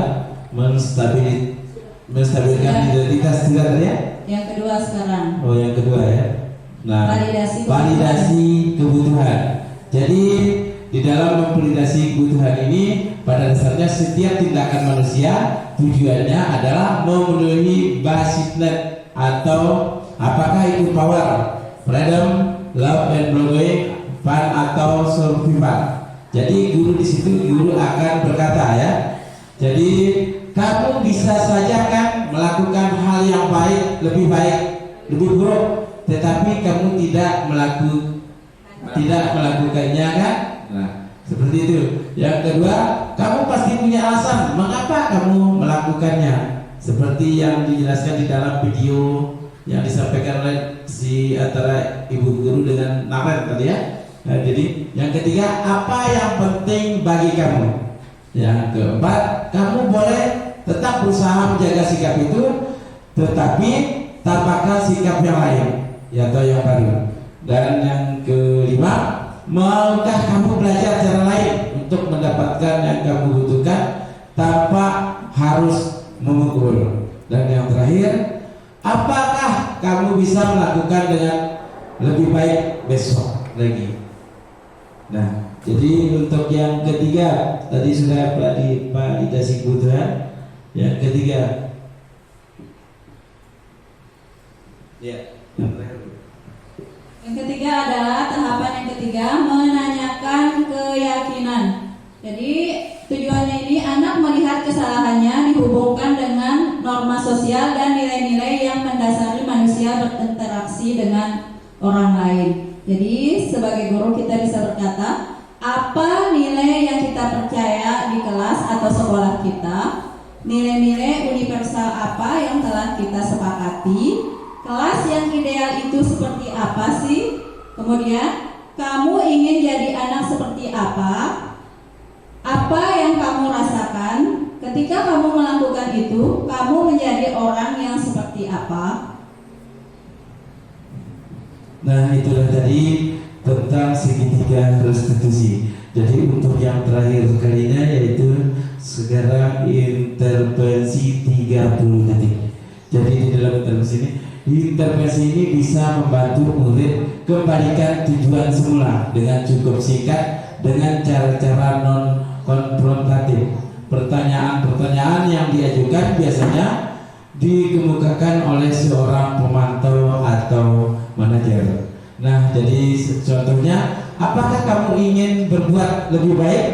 menstabilkan identitas tidak ya? Yang kedua sekarang. Oh, yang kedua ya. Nah, validasi kebutuhan. Jadi di dalam memvalidasi kebutuhan ini, pada dasarnya setiap tindakan manusia tujuannya adalah memenuhi basic need atau apakah itu power, freedom, love and belonging, fun atau survival. Jadi guru di situ akan berkata ya. Jadi kamu bisa saja kan melakukan hal yang baik, lebih buruk, tetapi kamu tidak melakukannya kan? Nah, seperti itu. Yang kedua, kamu pasti punya alasan mengapa kamu melakukannya. Seperti yang dijelaskan di dalam video yang disampaikan oleh antara ibu guru dengan Naren tadi ya. Nah, jadi yang ketiga, apa yang penting bagi kamu? Yang keempat, kamu boleh tetap berusaha menjaga sikap itu, tetapi tambahkan sikap yang lain, atau yang baru. Dan yang kelima, maukah kamu belajar cara lain untuk mendapatkan yang kamu butuhkan tanpa harus memukul? Dan yang terakhir, apakah kamu bisa melakukan dengan lebih baik besok lagi? Nah, jadi untuk yang ketiga tadi sudah validasi kebutuhan. Yang ketiga, ya, yang terakhir. Yang ketiga adalah tahapan yang ketiga, menanyakan keyakinan. Jadi tujuannya ini anak melihat kesalahannya dihubungkan dengan norma sosial dan nilai-nilai yang mendasari manusia manusia berinteraksi dengan orang lain. Jadi sebagai guru kita bisa berkata, apa nilai yang kita percaya di kelas atau sekolah kita, nilai-nilai universal apa yang telah kita sepakati, kelas yang ideal itu seperti apa sih, kemudian kamu ingin jadi anak seperti apa yang kamu rasakan ketika kamu melakukan itu, kamu menjadi orang yang seperti apa. Nah, itulah tadi tentang segitiga restitusi. Jadi untuk yang terakhir kalinya yaitu sekarang intervensi 30 detik. Jadi di dalam intervensi ini bisa membantu murid kembalikan tujuan semula dengan cukup singkat, dengan cara-cara non konfrontatif. Pertanyaan-pertanyaan yang diajukan biasanya dikemukakan oleh seorang pemantau atau manajer. Nah, jadi contohnya, apakah kamu ingin berbuat lebih baik?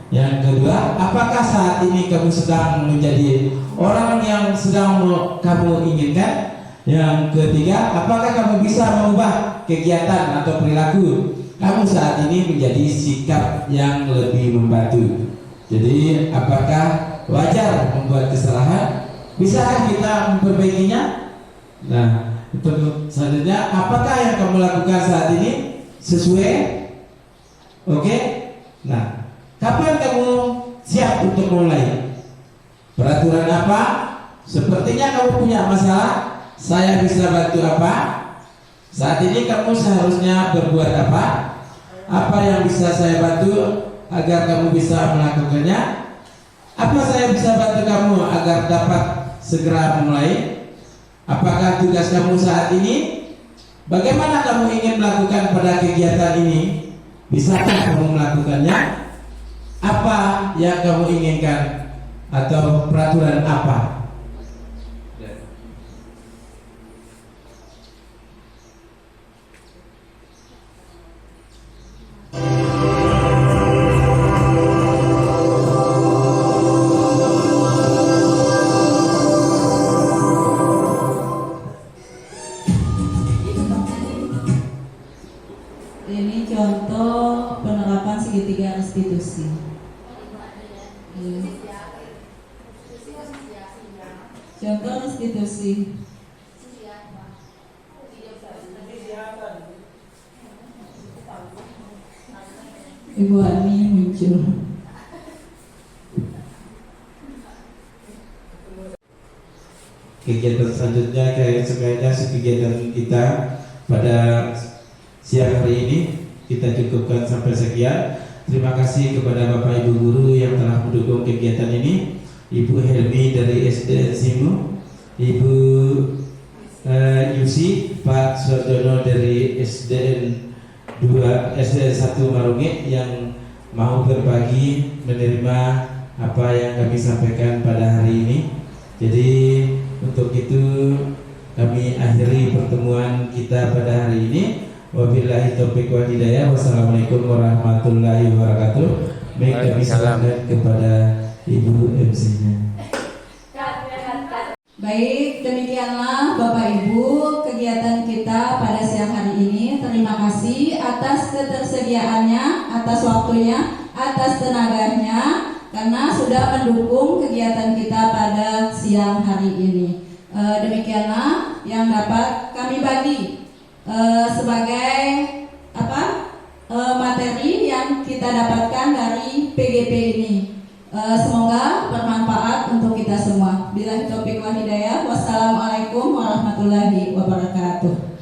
Yang kedua, apakah saat ini kamu sedang menjadi orang yang sedang kamu inginkan? Yang ketiga, apakah kamu bisa mengubah kegiatan atau perilaku kamu saat ini menjadi sikap yang lebih membantu? Jadi, apakah wajar membuat kesalahan? Bisakah kita memperbaikinya? Nah, selanjutnya, apakah yang kamu lakukan saat ini sesuai? Oke? Nah, kapan kamu siap untuk mulai? Peraturan apa? Sepertinya kamu punya masalah. Saya bisa bantu apa? Saat ini kamu seharusnya berbuat apa? Apa yang bisa saya bantu agar kamu bisa melakukannya? Apa saya bisa bantu kamu agar dapat segera memulai? Apakah tugas kamu saat ini? Bagaimana kamu ingin melakukan pada kegiatan ini? Bisakah kamu melakukannya? Apa yang kamu inginkan? Atau peraturan apa? Ini contoh penerapan segitiga restitusi. Contoh restitusi. Ibu Ani muncul. Kegiatan selanjutnya kayaknya kegiatan kita pada siang hari ini kita cukupkan sampai sekian. Terima kasih kepada Bapak Ibu guru yang telah mendukung kegiatan ini. Ibu Helmi dari SDN Simu, Ibu Yusi, Pak Suardono dari SDN 1 Marunge yang mau berbagi menerima apa yang kami sampaikan pada hari ini. Jadi untuk itu kami akhiri pertemuan kita pada hari ini. Wabillahi taufiq wal hidayah. Wassalamualaikum warahmatullahi wabarakatuh. Baik, kami serahkan kepada Ibu MC-nya. Baik, demikianlah Bapak Ibu kegiatan kita pada siang hari ini. Terima kasih atas ketersediaannya, atas waktunya, atas tenaganya, karena sudah mendukung kegiatan kita pada siang hari ini. Demikianlah yang dapat kami bagi sebagai materi yang kita dapatkan dari PGP ini. Semoga bermanfaat untuk kita semua. Billahi taufiq wal hidayah. Wassalamualaikum warahmatullahi wabarakatuh.